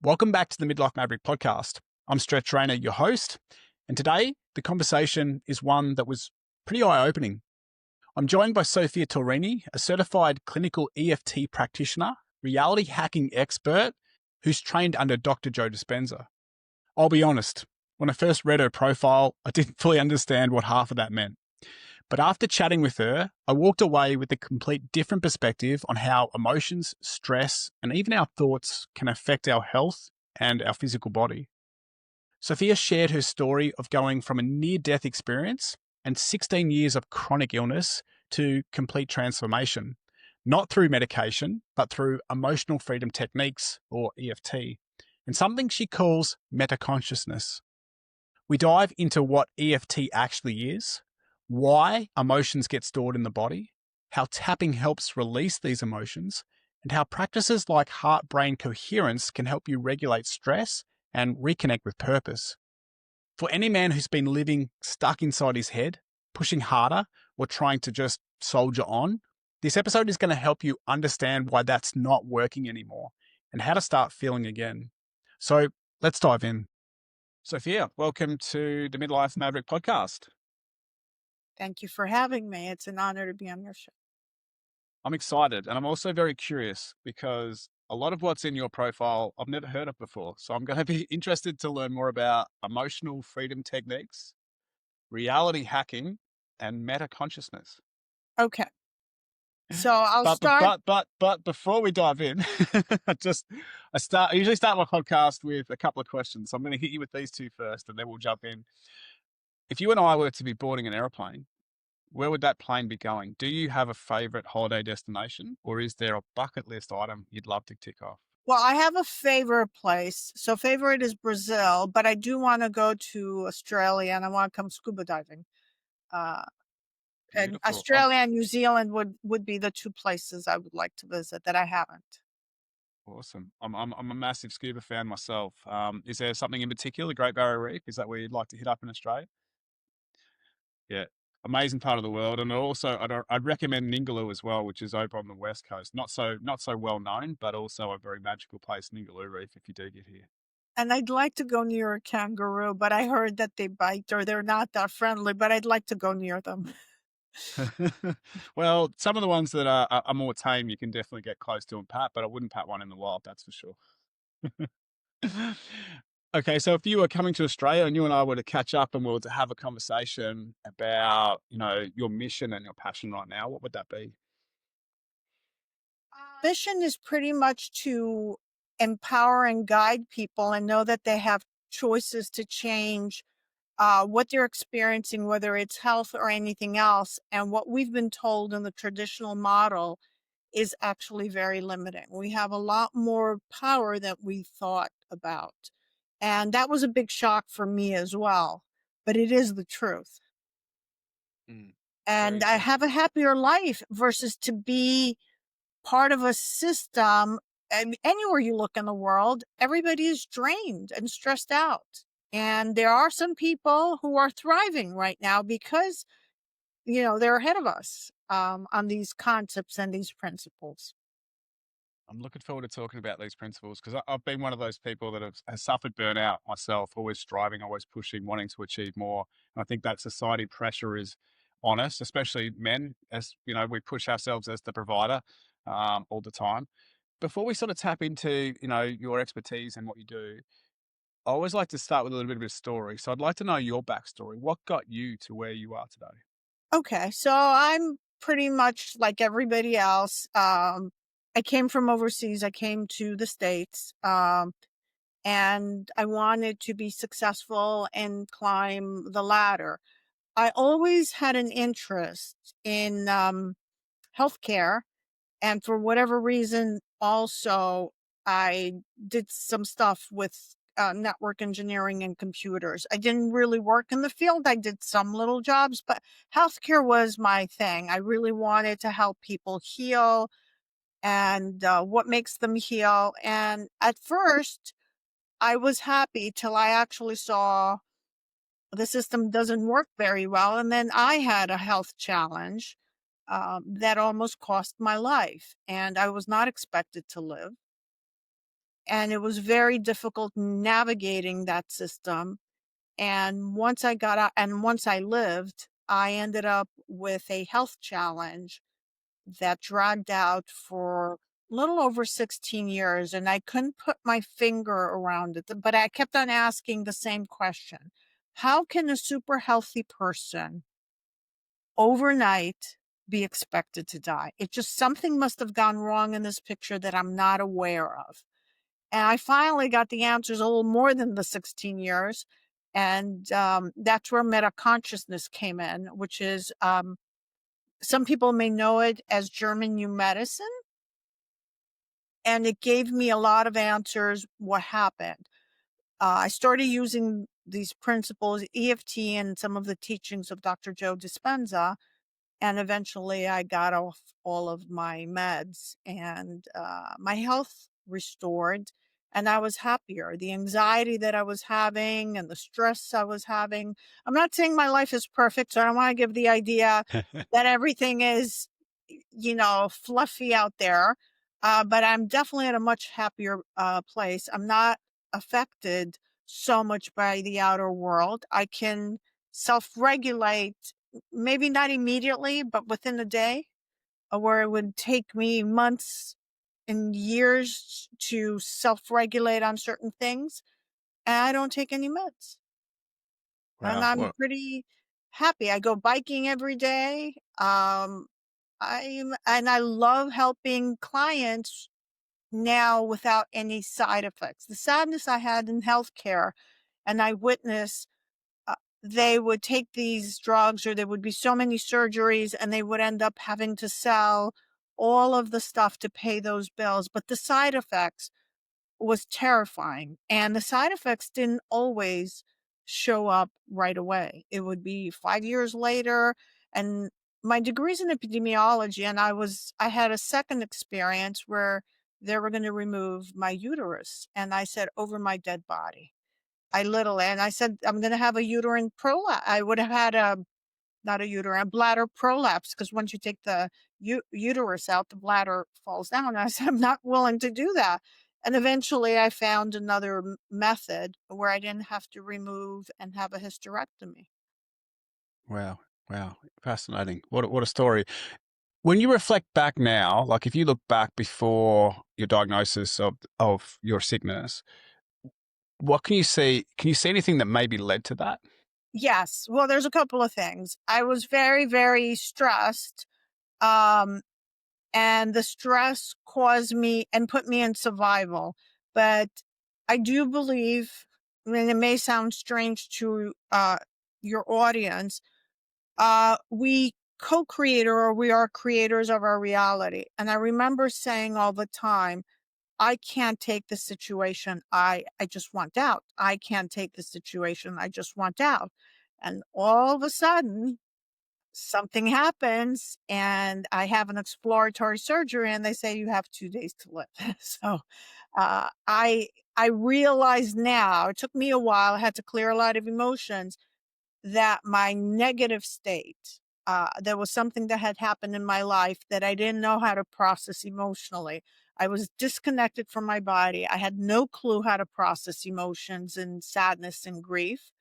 Welcome back to the Midlife Maverick podcast. I'm Stretch Rayner, your host, and today the conversation is one that was pretty eye-opening. I'm joined by Sophia Torrini, a certified clinical EFT practitioner, reality hacking expert who's trained under Dr. Joe Dispenza. I'll be honest, when I first read her profile, I didn't fully understand what half of that meant. But after chatting with her, I walked away with a complete different perspective on how emotions, stress, and even our thoughts can affect our health and our physical body. Sophia shared her story of going from a near-death experience and 16 years of chronic illness to complete transformation, not through medication, but through emotional freedom techniques, or EFT, and something she calls metaconsciousness. We dive into what EFT actually is, why emotions get stored in the body, how tapping helps release these emotions, and how practices like heart-brain coherence can help you regulate stress and reconnect with purpose. For any man who's been living stuck inside his head, pushing harder, or trying to just soldier on, this episode is going to help you understand why that's not working anymore and how to start feeling again. So let's dive in. Sophia, welcome to the Midlife Maverick podcast. Thank you for having me. It's an honor to be on your show. I'm excited, and I'm also very curious because a lot of what's in your profile I've never heard of before. So I'm going to be interested to learn more about emotional freedom techniques, reality hacking, and meta consciousness. Okay. So I'll But start. before we dive in, I usually start my podcast with a couple of questions. So I'm going to hit you with these two first, and then we'll jump in. If you and I were to be boarding an airplane, where would that plane be going? Do you have a favorite holiday destination, or is there a bucket list item you'd love to tick off? Well, I have a favorite place. So favorite is Brazil, but I do want to go to Australia and I want to come scuba diving. And Beautiful. Australia and New Zealand would be the two places I would like to visit that I haven't. Awesome. I'm a massive scuba fan myself. Is there something in particular, the Great Barrier Reef? Is that where you'd like to hit up in Australia? Yeah, amazing part of the world, and also I'd recommend Ningaloo as well, which is over on the west coast. Not so well known, but also a very magical place, Ningaloo Reef, if you do get here. And I'd like to go near a kangaroo, but I heard that they bite or they're not that friendly, but I'd like to go near them. Well, some of the ones that are more tame, you can definitely get close to and pat, but I wouldn't pat one in the wild, that's for sure. Okay, so if you were coming to Australia and you and I were to catch up and we were to have a conversation about, your mission and your passion right now, what would that be? Mission is pretty much to empower and guide people and know that they have choices to change what they're experiencing, whether it's health or anything else. And what we've been told in the traditional model is actually very limiting. We have a lot more power than we thought about. And that was a big shock for me as well. But it is the truth. Mm, very And I have interesting. a happier life versus to be part of a system. And anywhere you look in the world, everybody is drained and stressed out. And there are some people who are thriving right now because, they're ahead of us on these concepts and these principles. I'm looking forward to talking about these principles because I've been one of those people that has suffered burnout myself, always striving, always pushing, wanting to achieve more. And I think that society pressure is on us, especially men, as we push ourselves as the provider all the time. Before we sort of tap into, your expertise and what you do, I always like to start with a little bit of a story. So I'd like to know your backstory. What got you to where you are today? Okay, so I'm pretty much like everybody else. I came from overseas. I came to the States, and I wanted to be successful and climb the ladder. I always had an interest in healthcare, and for whatever reason, also I did some stuff with network engineering and computers. I didn't really work in the field. I did some little jobs, but healthcare was my thing. I really wanted to help people heal and what makes them heal. And at first, I was happy till I actually saw the system doesn't work very well. And then I had a health challenge that almost cost my life. And I was not expected to live. and it was very difficult navigating that system. And once I got out and once I lived, I ended up with a health challenge that dragged out for a little over 16 years, and I couldn't put my finger around it. But I kept on asking the same question. How can a super healthy person overnight be expected to die? It just something must have gone wrong in this picture that I'm not aware of. And I finally got the answers a little more than the 16 years. And that's where meta consciousness came in, which is some people may know it as German new medicine. And it gave me a lot of answers what happened. I started using these principles, EFT, and some of the teachings of Dr. Joe Dispenza. And eventually I got off all of my meds and my health restored and I was happier. The anxiety that I was having and the stress I was having. I'm not saying my life is perfect, so I don't want to give the idea that everything is, fluffy out there. But I'm definitely at a much happier place. I'm not affected so much by the outer world. I can self-regulate, maybe not immediately, but within a day, where it would take me months and years to self-regulate on certain things. And I don't take any meds. And Wow. I'm Well, pretty happy. I go biking every day. I love helping clients now without any side effects. The sadness I had in healthcare, and I witnessed they would take these drugs or there would be so many surgeries and they would end up having to sell all of the stuff to pay those bills. But the side effects was terrifying. And the side effects didn't always show up right away. It would be 5 years later. And my degree's in epidemiology, and I had a second experience where they were going to remove my uterus. And I said, over my dead body. And I said, I'm going to have a uterine prolapse. I would have had not a uterine, bladder prolapse, because once you take the uterus out, the bladder falls down. And I said, I'm not willing to do that. And eventually I found another method where I didn't have to remove and have a hysterectomy. wow. Wow. Fascinating. What a story. When you reflect back now, like if you look back before your diagnosis of your sickness, what can you see? Can you see anything that maybe led to that? Yes. Well, there's a couple of things. I was very, very stressed. Um, and the stress caused me and put me in survival. But I do believe, I mean, it may sound strange to your audience, we co-create or we are creators of our reality. And I remember saying all the time, I can't take the situation. I just want out. I can't take the situation. I just want out. And all of a sudden, something happens and I have an exploratory surgery and they say you have 2 days to live. So uh, I I realize now, it took me a while, I had to clear a lot of emotions, that my negative state, there was something that had happened in my life that I didn't know how to process emotionally. I was disconnected from my body. I had no clue how to process emotions and sadness and grief.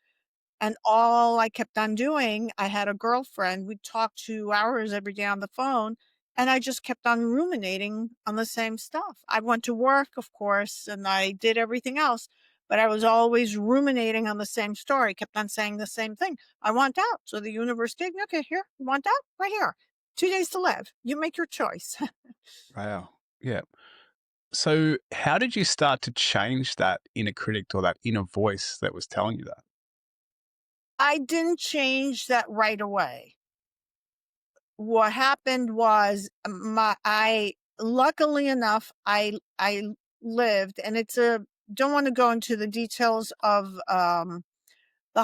And all I kept on doing, I had a girlfriend, we'd talk 2 hours every day on the phone, and I just kept on ruminating on the same stuff. I went to work, of course, and I did everything else, but I was always ruminating on the same story, kept on saying the same thing. I want out. So the universe gave me, okay, here, you want out? Right here. 2 days to live. You make your choice. Wow. Yeah. So, how did you start to change that inner critic or that inner voice that was telling you that? I didn't change that right away. What happened was I luckily enough I lived, and it's a don't want to go into the details of the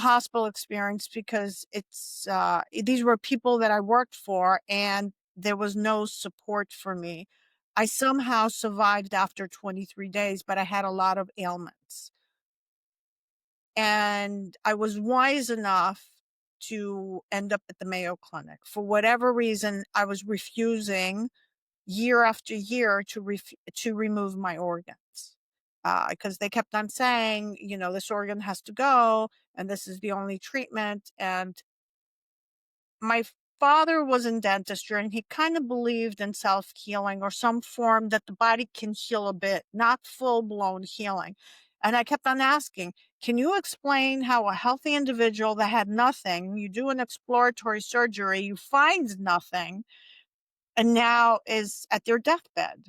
hospital experience because it's these were people that I worked for and there was no support for me. I somehow survived after 23 days, but I had a lot of ailments. And I was wise enough to end up at the Mayo Clinic. For whatever reason, I was refusing year after year to remove my organs. because they kept on saying, this organ has to go and this is the only treatment. And my father was in dentistry and he kind of believed in self-healing or some form that the body can heal a bit, not full-blown healing. And I kept on asking, can you explain how a healthy individual that had nothing, you do an exploratory surgery, you find nothing, and now is at their deathbed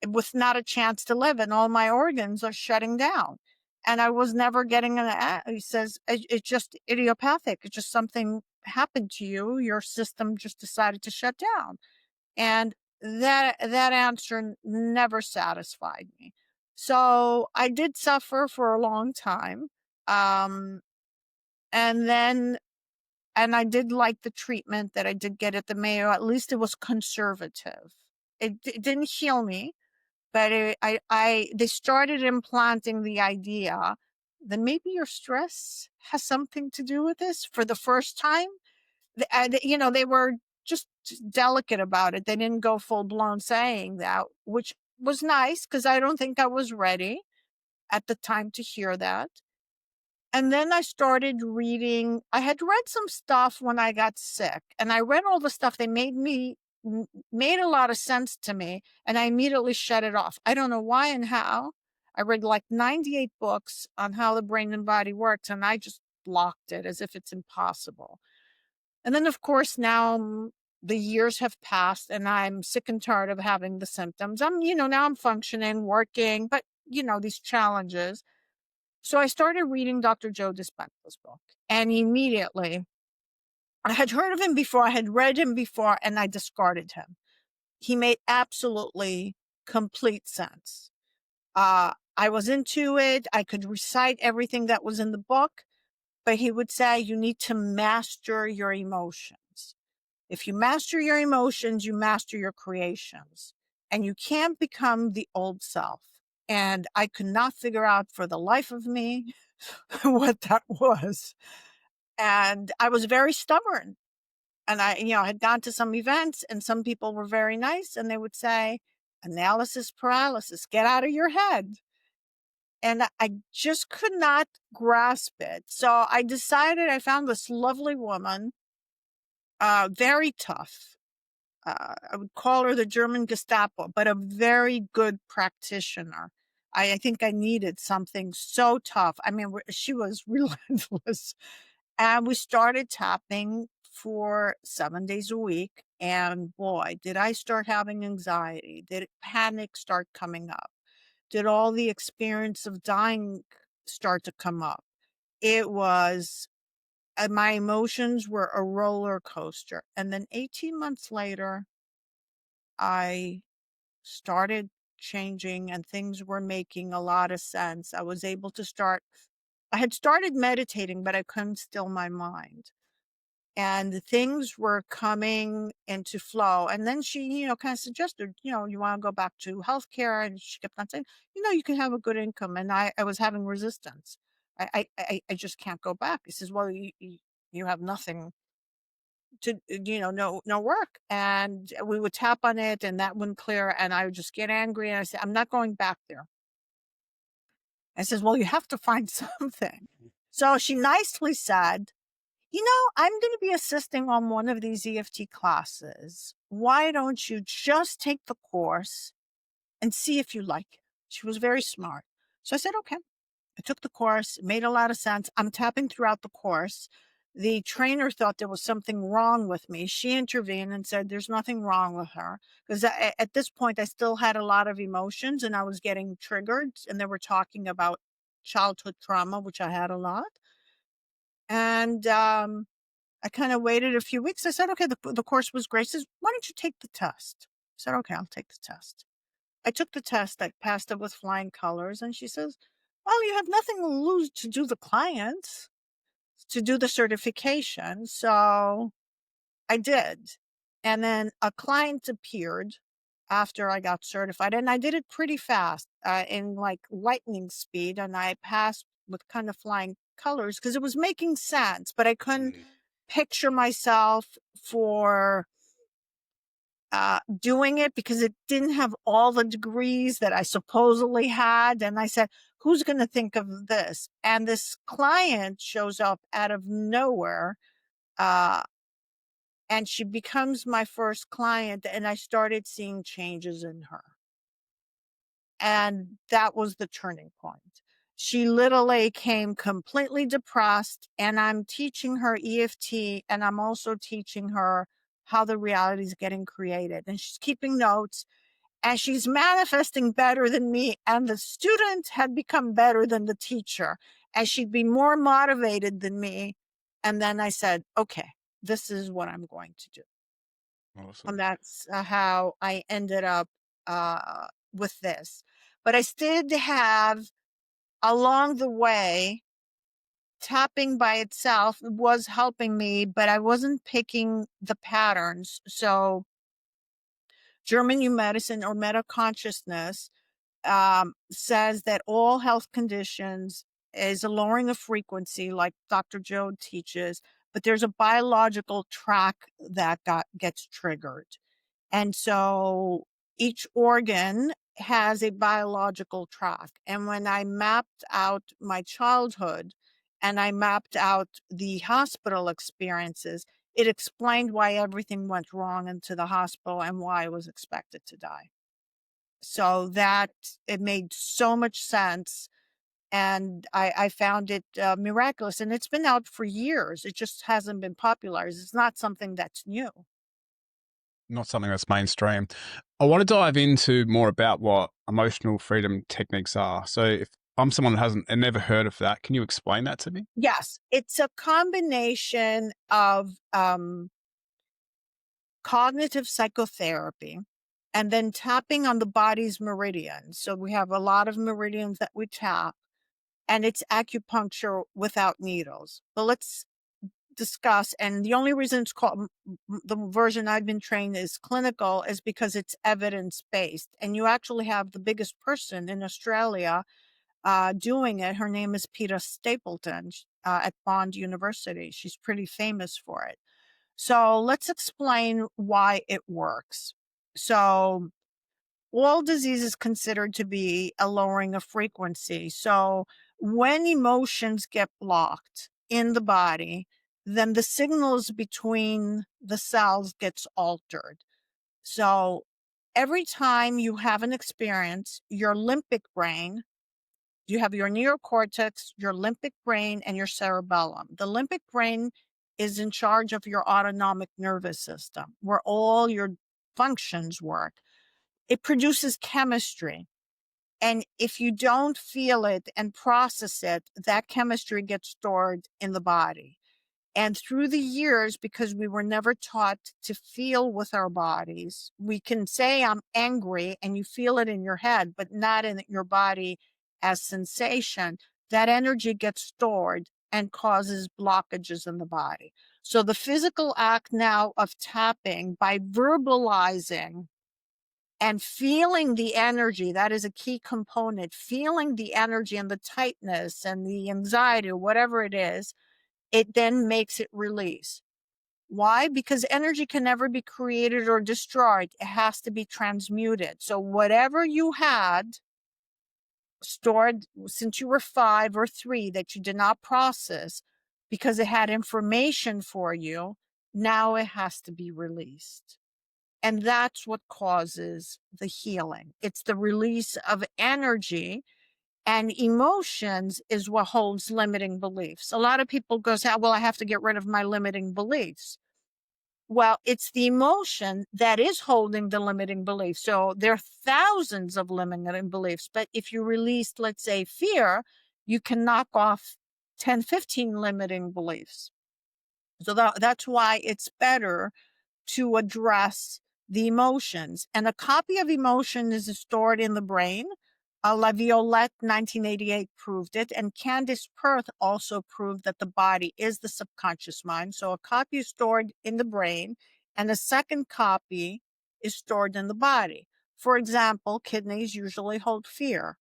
with not a chance to live, and all my organs are shutting down. And I was never getting he says, it's just idiopathic. It's just something happened to you. Your system just decided to shut down. And that answer never satisfied me. So I did suffer for a long time. Um, and then, and I did like the treatment that I did get at the Mayo. At least it was conservative. It didn't heal me, but they started implanting the idea that maybe your stress has something to do with this for the first time. They were just delicate about it. They didn't go full blown saying that, which was nice because I don't think I was ready at the time to hear that. And then I started reading. I had read some stuff when I got sick, and I read all the stuff. They made a lot of sense to me, and I immediately shut it off. I don't know why and how. I read like 98 books on how the brain and body works, and I just blocked it as if it's impossible. And then, of course, now the years have passed, and I'm sick and tired of having the symptoms. Now I'm functioning, working, but these challenges. So I started reading Dr. Joe Dispenza's book, and immediately I had heard of him before, I had read him before, and I discarded him. He made absolutely complete sense. I was into it. I could recite everything that was in the book, but he would say, you need to master your emotions. If you master your emotions, you master your creations, and you can't become the old self. And I could not figure out for the life of me what that was. And I was very stubborn. And I had gone to some events and some people were very nice and they would say, analysis paralysis, get out of your head. And I just could not grasp it. So I decided, I found this lovely woman, very tough. I would call her the German Gestapo, but a very good practitioner. I think I needed something so tough. I mean, she was relentless. And we started tapping for 7 days a week. And boy, did I start having anxiety. Did panic start coming up? Did all the experience of dying start to come up? It was, my emotions were a roller coaster. And then 18 months later, I started changing and things were making a lot of sense. I was able to I had started meditating, but I couldn't still my mind. And things were coming into flow. And then she, kind of suggested, you want to go back to healthcare. And she kept on saying, you can have a good income. And I was having resistance. I just can't go back. He says, well, you have nothing to, no work. And we would tap on it and that wouldn't clear. And I would just get angry. And I said, I'm not going back there. I says, well, you have to find something. So she nicely said, I'm going to be assisting on one of these EFT classes. Why don't you just take the course and see if you like it? She was very smart. So I said, okay. I took the course. It made a lot of sense. I'm tapping throughout the course. The trainer thought there was something wrong with me. She intervened and said there's nothing wrong with her. Because at this point, I still had a lot of emotions and I was getting triggered. And they were talking about childhood trauma, which I had a lot. And I kind of waited a few weeks. I said, okay, the course was great. She says, why don't you take the test? I said, okay, I'll take the test. I took the test. I passed it with flying colors. And she says, well, you have nothing to lose to do the client, to do the certification. So I did. And then a client appeared after I got certified. And I did it pretty fast, in like lightning speed. And I passed with kind of flying colors because it was making sense, but I couldn't picture myself for doing it because it didn't have all the degrees that I supposedly had. And I said, who's going to think of this? And this client shows up out of nowhere. Uh, and she becomes my first client. And I started seeing changes in her. And that was the turning point. She literally came completely depressed, and I'm teaching her EFT, and I'm also teaching her how the reality is getting created. And she's keeping notes, and she's manifesting better than me. And the student had become better than the teacher, and she'd be more motivated than me. And then I said, okay, this is what I'm going to do. And Awesome. that's how I ended up with this. But I did have along the way, tapping by itself was helping me, but I wasn't picking the patterns. So German New Medicine or Meta Consciousness says that all health conditions is a lowering of frequency, like Dr. Joe teaches, but there's a biological track that gets triggered. And so each organ has a biological track. And when I mapped out my childhood and I mapped out the hospital experiences, it explained why everything went wrong into the hospital and why I was expected to die. So that it made so much sense. And I found it miraculous. And it's been out for years. It just hasn't been popularized. It's not something that's new. Not something that's mainstream. I want to dive into more about what emotional freedom techniques are. So if I'm someone who hasn't and never heard of that, can you explain that to me? Yes, it's a combination of cognitive psychotherapy and then tapping on the body's meridians. So we have a lot of meridians that we tap, and it's acupuncture without needles. But let's discuss, and the only reason it's called the version I've been trained is clinical is because it's evidence-based. And you actually have the biggest person in Australia doing it. Her name is Peter Stapleton at Bond University. She's pretty famous for it. So let's explain why it works. So all disease is considered to be a lowering of frequency. So when emotions get blocked in the body, then the signals between the cells gets altered. So every time you have an experience, your limbic brain, you have your neocortex, your limbic brain, and your cerebellum. The limbic brain is in charge of your autonomic nervous system, where all your functions work. It produces chemistry. And if you don't feel it and process it, that chemistry gets stored in the body. And through the years, because we were never taught to feel with our bodies, we can say, I'm angry, and you feel it in your head, but not in your body as sensation. That energy gets stored and causes blockages in the body. So the physical act now of tapping by verbalizing and feeling the energy, that is a key component, feeling the energy and the tightness and the anxiety, whatever it is, it then makes it release. Why? Because energy can never be created or destroyed. It has to be transmuted. So whatever you had stored since you were 5 or 3 that you did not process because it had information for you, now it has to be released. And that's what causes the healing. It's the release of energy, and emotions is what holds limiting beliefs. A lot of people go, well, I have to get rid of my limiting beliefs. Well, it's the emotion that is holding the limiting belief. So there are thousands of limiting beliefs, but if you release, let's say, fear, you can knock off 10, 15 limiting beliefs. So that's why it's better to address the emotions. And a copy of emotion is stored in the brain. La Violette, 1988, proved it. And Candace Perth also proved that the body is the subconscious mind. So a copy is stored in the brain, and a second copy is stored in the body. For example, kidneys usually hold fear.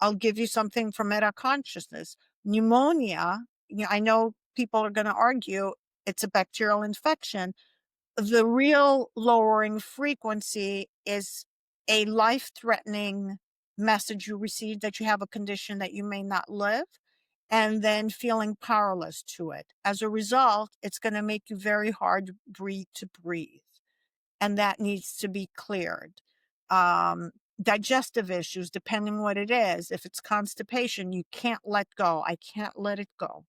I'll give you something from meta consciousness. Pneumonia, I know people are going to argue it's a bacterial infection. The real lowering frequency is a life-threatening message you receive that you have a condition that you may not live, and then feeling powerless to it. As a result, it's going to make you very hard to breathe, and that needs to be cleared. Digestive issues, depending what it is. If it's constipation, you can't let go. I can't let it go.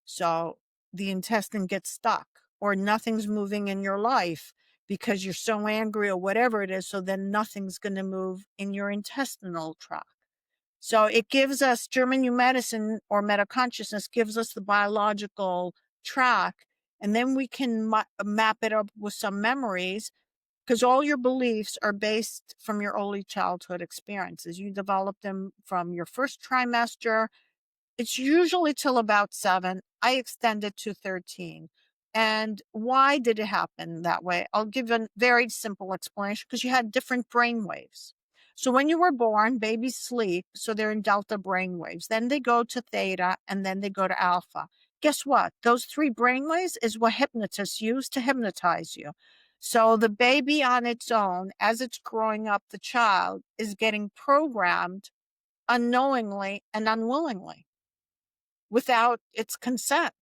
So the intestine gets stuck, or nothing's moving in your life because you're so angry or whatever it is. So then nothing's going to move in your intestinal tract. So it gives us, German new medicine or metaconsciousness gives us the biological track, and then we can map it up with some memories, because all your beliefs are based from your early childhood experiences. You develop them from your first trimester. It's usually till about 7. I extend it to 13. And why did it happen that way? I'll give a very simple explanation, because you had different brain waves. So when you were born, babies sleep, so they're in delta brain waves. Then they go to theta, and then they go to alpha. Guess what? Those 3 brain waves is what hypnotists use to hypnotize you. So the baby on its own, as it's growing up, the child is getting programmed unknowingly and unwillingly without its consent.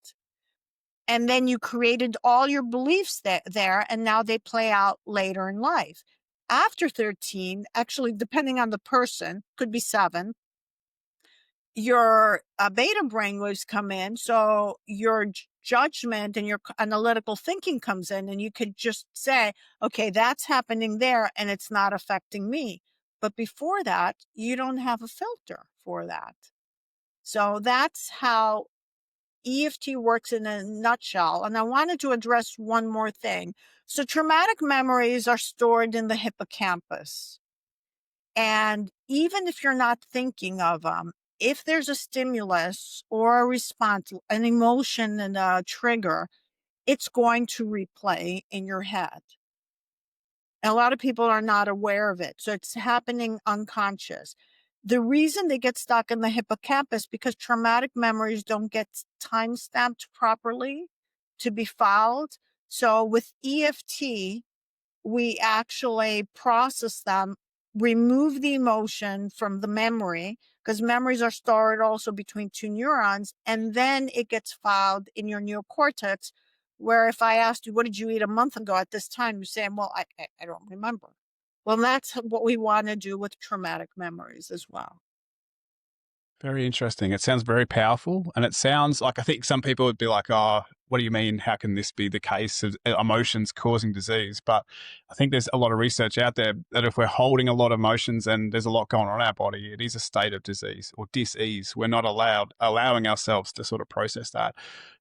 And then you created all your beliefs there, and now they play out later in life. After 13, actually, depending on the person, could be 7, your beta brainwaves come in. So your judgment and your analytical thinking comes in, and you could just say, okay, that's happening there and it's not affecting me. But before that, you don't have a filter for that. So that's how EFT works in a nutshell. And I wanted to address one more thing. So traumatic memories are stored in the hippocampus. And even if you're not thinking of them, if there's a stimulus or a response, an emotion and a trigger, it's going to replay in your head. And a lot of people are not aware of it. So it's happening unconscious. The reason they get stuck in the hippocampus, because traumatic memories don't get time stamped properly to be filed. So with EFT, we actually process them, remove the emotion from the memory, because memories are stored also between 2 neurons, and then it gets filed in your neocortex, where if I asked you, what did you eat a month ago at this time? You say, well, I don't remember. Well, that's what we want to do with traumatic memories as well. Very interesting. It sounds very powerful. And it sounds like, I think some people would be like, oh, what do you mean? How can this be the case of emotions causing disease? But I think there's a lot of research out there that if we're holding a lot of emotions and there's a lot going on in our body, it is a state of disease or dis-ease. We're not allowing ourselves to sort of process that.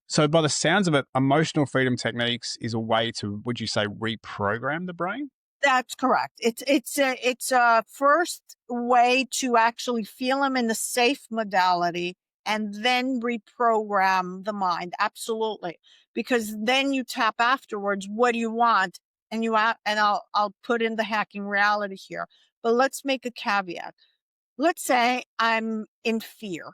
So by the sounds of it, emotional freedom techniques is a way to, would you say, reprogram the brain? That's correct. It's a first way to actually feel them in the safe modality, and then reprogram the mind. Absolutely. Because then you tap afterwards, what do you want? And and I'll put in the hacking reality here. But let's make a caveat. Let's say I'm in fear.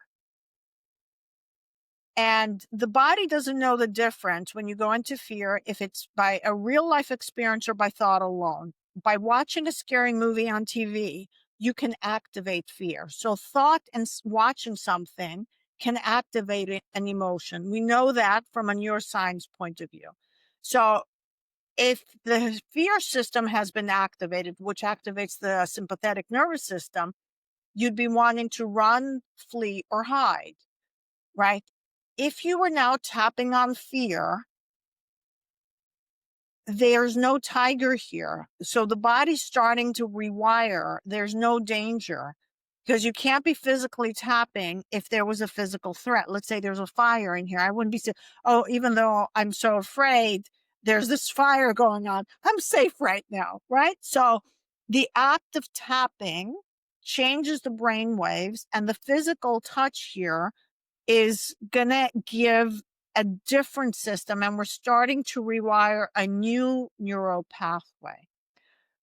And the body doesn't know the difference when you go into fear, if it's by a real life experience or by thought alone. By watching a scary movie on TV, you can activate fear. So thought and watching something can activate an emotion. We know that from a neuroscience point of view. So if the fear system has been activated, which activates the sympathetic nervous system, you'd be wanting to run, flee, or hide, right? If you were now tapping on fear, there's no tiger here. So the body's starting to rewire. There's no danger, because you can't be physically tapping if there was a physical threat. Let's say there's a fire in here. I wouldn't be saying, oh, even though I'm so afraid, there's this fire going on, I'm safe right now, right? So the act of tapping changes the brain waves, and the physical touch here is going to give a different system, and we're starting to rewire a new neural pathway.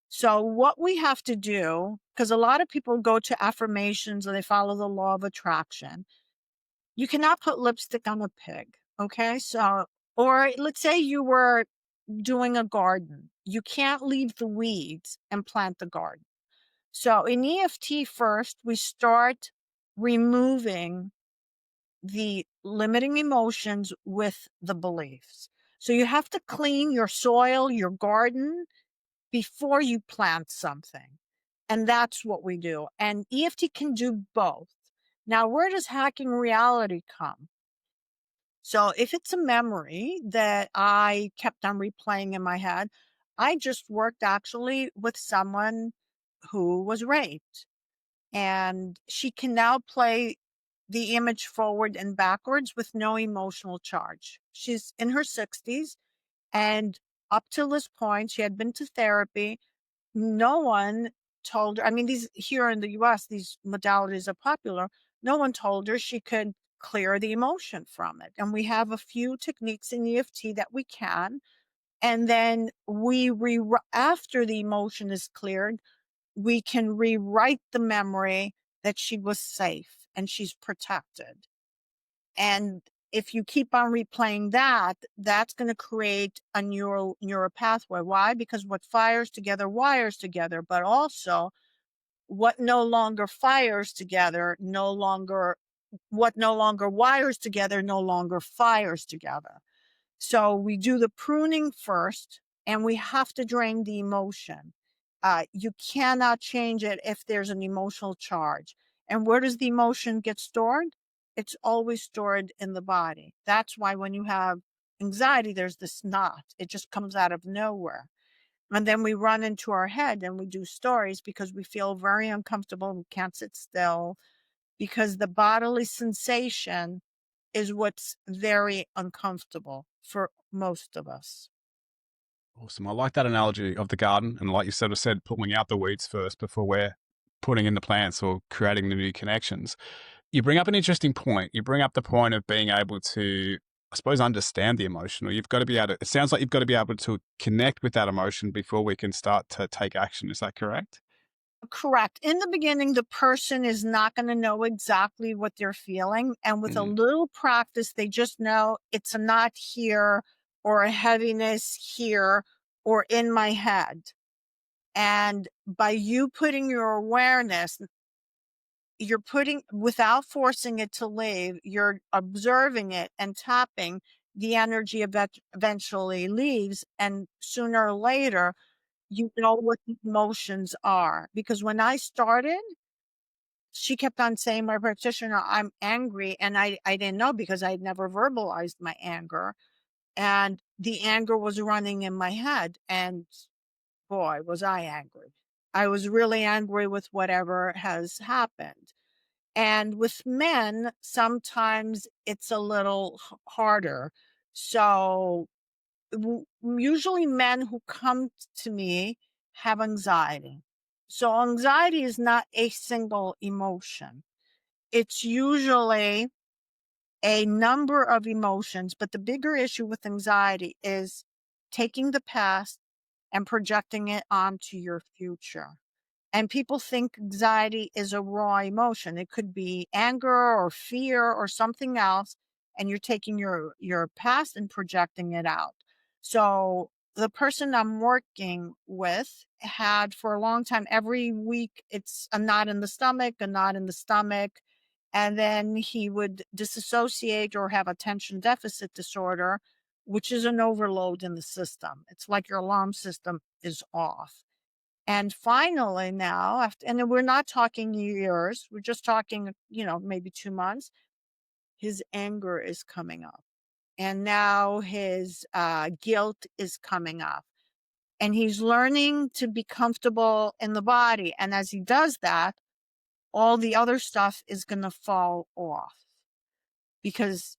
So what we have to do, because a lot of people go to affirmations and they follow the law of attraction, you cannot put lipstick on a pig. Okay. So, or let's say you were doing a garden. You can't leave the weeds and plant the garden. So in EFT, first, we start removing the limiting emotions with the beliefs. So you have to clean your soil, your garden, before you plant something. And that's what we do. And EFT can do both. Now, where does hacking reality come? So if it's a memory that I kept on replaying in my head, I just worked actually with someone who was raped. And she can now play the image forward and backwards with no emotional charge. She's in her 60s, and up till this point, she had been to therapy. No one told her, I mean, these here in the US, these modalities are popular. No one told her she could clear the emotion from it. And we have a few techniques in EFT that we can. And then after the emotion is cleared, we can rewrite the memory that she was safe and she's protected. And if you keep on replaying that, that's going to create a neural pathway. Why? Because what fires together wires together, but also what no longer fires together, what no longer wires together, no longer fires together. So we do the pruning first, and we have to drain the emotion. You cannot change it if there's an emotional charge. And where does the emotion get stored? It's always stored in the body. That's why when you have anxiety, there's this knot. It just comes out of nowhere. And then we run into our head and we do stories because we feel very uncomfortable and can't sit still, because the bodily sensation is what's very uncomfortable for most of us. Awesome. I like that analogy of the garden. And like you sort of said, pulling out the weeds first before we're putting in the plants or creating the new connections. You bring up an interesting point. You bring up the point of being able to, I suppose, understand the emotion, or you've got to be able to, it sounds like you've got to be able to connect with that emotion before we can start to take action. Is that correct? Correct. In the beginning, the person is not going to know exactly what they're feeling. And with a Mm. little practice, they just know it's a knot here or a heaviness here or in my head. And by you putting your awareness, you're putting, without forcing it to leave, you're observing it and tapping, the energy eventually leaves. And sooner or later, you know what the emotions are. Because when I started, she kept on saying, my practitioner, I'm angry. And I didn't know, because I'd never verbalized my anger. And the anger was running in my head. And boy, was I angry. I was really angry with whatever has happened. And with men, sometimes it's a little harder. So usually men who come to me have anxiety. So anxiety is not a single emotion. It's usually a number of emotions, but the bigger issue with anxiety is taking the past and projecting it onto your future. And people think anxiety is a raw emotion. It could be anger or fear or something else, and you're taking your past and projecting it out. So the person I'm working with had for a long time, every week it's a knot in the stomach, a knot in the stomach. And then he would disassociate or have attention deficit disorder, which is an overload in the system. It's like your alarm system is off. And finally now, after, and we're not talking years, we're just talking, maybe 2 months, his anger is coming up. And now his guilt is coming up. And he's learning to be comfortable in the body. And as he does that, all the other stuff is going to fall off, because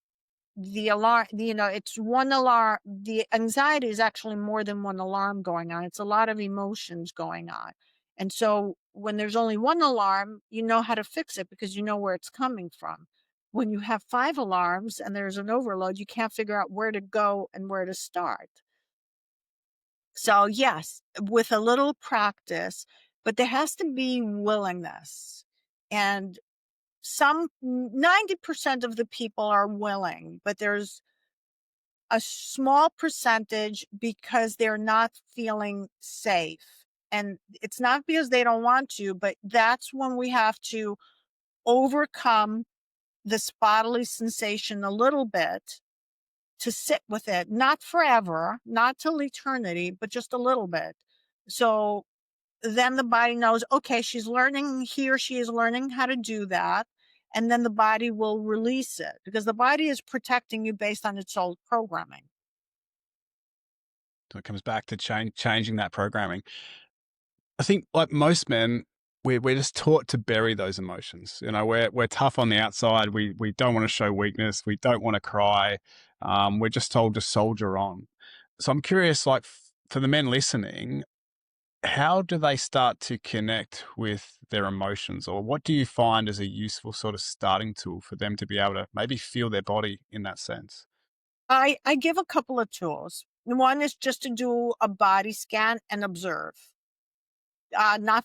the alarm, it's one alarm. The anxiety is actually more than one alarm going on. It's a lot of emotions going on. And so when there's only one alarm, you know how to fix it because you know where it's coming from. When you have 5 alarms and there's an overload, you can't figure out where to go and where to start. So yes, with a little practice, but there has to be willingness. And 90% of the people are willing, but there's a small percentage because they're not feeling safe. And it's not because they don't want to, but that's when we have to overcome this bodily sensation a little bit to sit with it, not forever, not till eternity, but just a little bit. So then the body knows, okay, she's learning, he or she is learning how to do that. And then the body will release it because the body is protecting you based on its old programming. So it comes back to changing that programming. I think, like most men, we're just taught to bury those emotions. You know, we're tough on the outside. We don't want to show weakness. We don't want to cry. We're just told to soldier on. So I'm curious, like for the men listening, how do they start to connect with their emotions, or what do you find as a useful sort of starting tool for them to be able to maybe feel their body in that sense? I give a couple of tools. One is just to do a body scan and observe. Not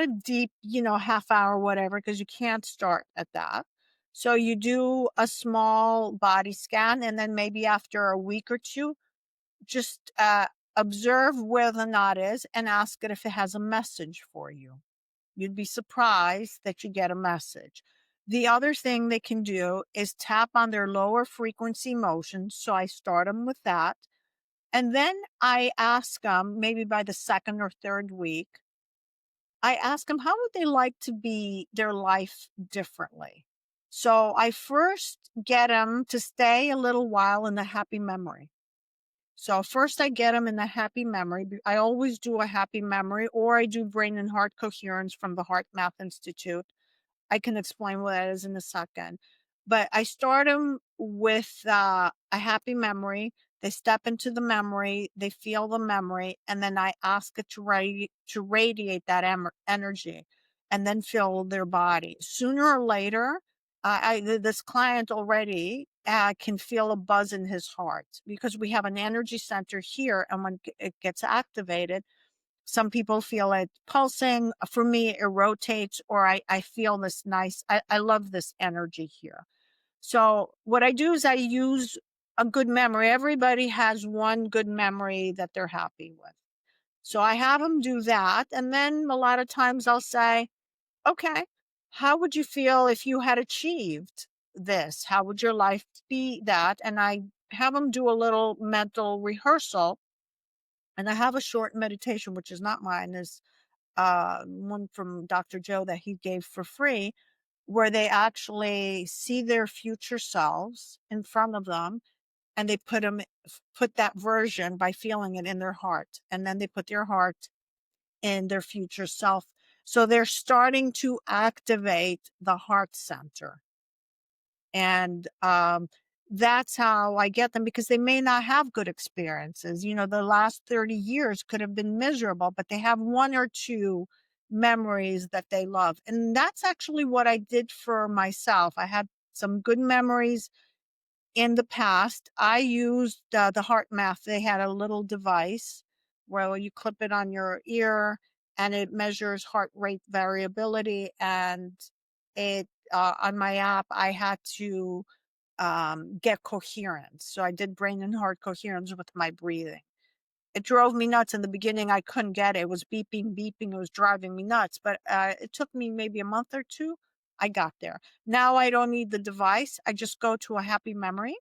a deep, half hour, whatever, because you can't start at that. So you do a small body scan, and then maybe after a week or two, just observe where the knot is and ask it if it has a message for you. You'd be surprised that you get a message. The other thing they can do is tap on their lower frequency emotions. So I start them with that. And then I ask them, maybe by the second or third week, I ask them how would they like to be their life differently. So I first get them to stay a little while in the happy memory. So first I get them in the happy memory. I always do a happy memory, or I do brain and heart coherence from the Heart Math Institute. I can explain what that is in a second. But I start them with a happy memory. They step into the memory, they feel the memory, and then I ask it to radiate that energy and then fill their body. Sooner or later, this client already can feel a buzz in his heart because we have an energy center here. And when it gets activated, some people feel it pulsing. For me, it rotates, or I feel this nice, I love this energy here. So what I do is I use a good memory. Everybody has one good memory that they're happy with. So I have them do that. And then a lot of times I'll say, okay, how would you feel if you had achieved this? How would your life be that? And I have them do a little mental rehearsal. And I have a short meditation, which is not mine, is one from Dr. Joe that he gave for free, where they actually see their future selves in front of them, and they put that version by feeling it in their heart, and then they put their heart in their future self. So they're starting to activate the heart center. And that's how I get them, because they may not have good experiences. The last 30 years could have been miserable, but they have one or two memories that they love. And that's actually what I did for myself. I had some good memories in the past. I used the heart math. They had a little device where you clip it on your ear and it measures heart rate variability. And it on my app, I had to get coherence. So I did brain and heart coherence with my breathing. It drove me nuts in the beginning. I couldn't get it. It was beeping, beeping. It was driving me nuts. But it took me maybe a month or two. I got there. Now I don't need the device. I just go to a happy memory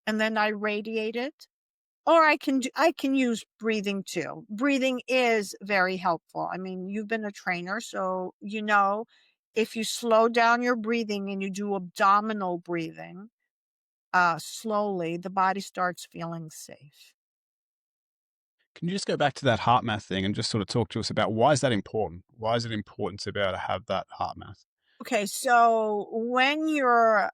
and then I radiate it. Or I can use breathing too. Breathing is very helpful. I mean, you've been a trainer, so if you slow down your breathing and you do abdominal breathing, slowly, the body starts feeling safe. Can you just go back to that heart math thing and just sort of talk to us about why is that important? Why is it important to be able to have that heart math? Okay, so when your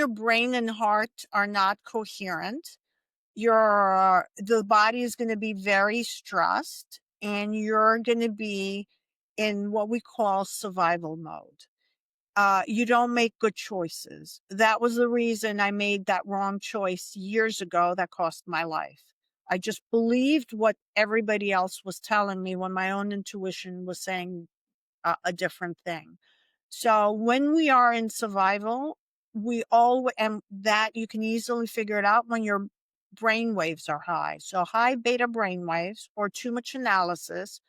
brain and heart are not coherent, the body is going to be very stressed, and you're going to be in what we call survival mode. You don't make good choices. That was the reason I made that wrong choice years ago that cost my life. I just believed what everybody else was telling me when my own intuition was saying a different thing. So when we are in survival, and that you can easily figure it out when your brain waves are high. So high beta brain waves or too much analysis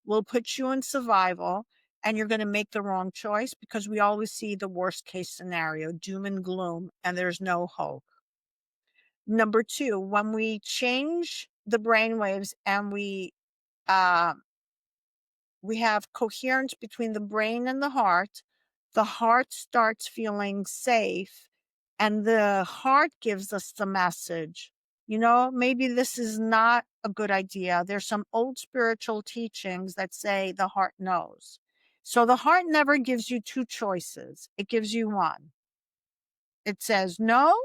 will put you in survival, and you're going to make the wrong choice because we always see the worst case scenario, doom and gloom, and there's no hope. Number two, when we change the brain waves and uh, we have coherence between the brain and the heart starts feeling safe, and the heart gives us the message, maybe this is not a good idea. There's some old spiritual teachings that say the heart knows. So the heart never gives you two choices. It gives you one. It says no,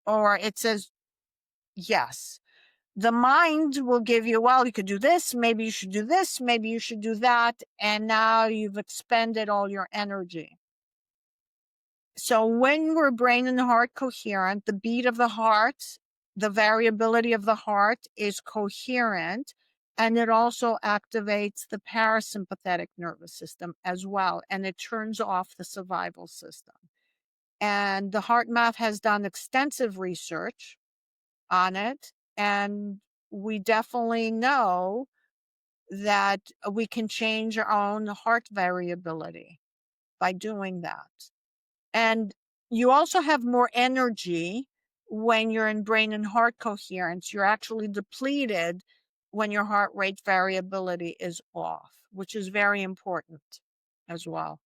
or it says yes. The mind will give you, well, you could do this, maybe you should do this, maybe you should do that, and now you've expended all your energy. So when we're brain and heart coherent, the beat of the heart, the variability of the heart is coherent, and it also activates the parasympathetic nervous system as well, and it turns off the survival system. And the Heart Math has done extensive research on it, and we definitely know that we can change our own heart variability by doing that. And you also have more energy when you're in brain and heart coherence. You're actually depleted when your heart rate variability is off, which is very important as well.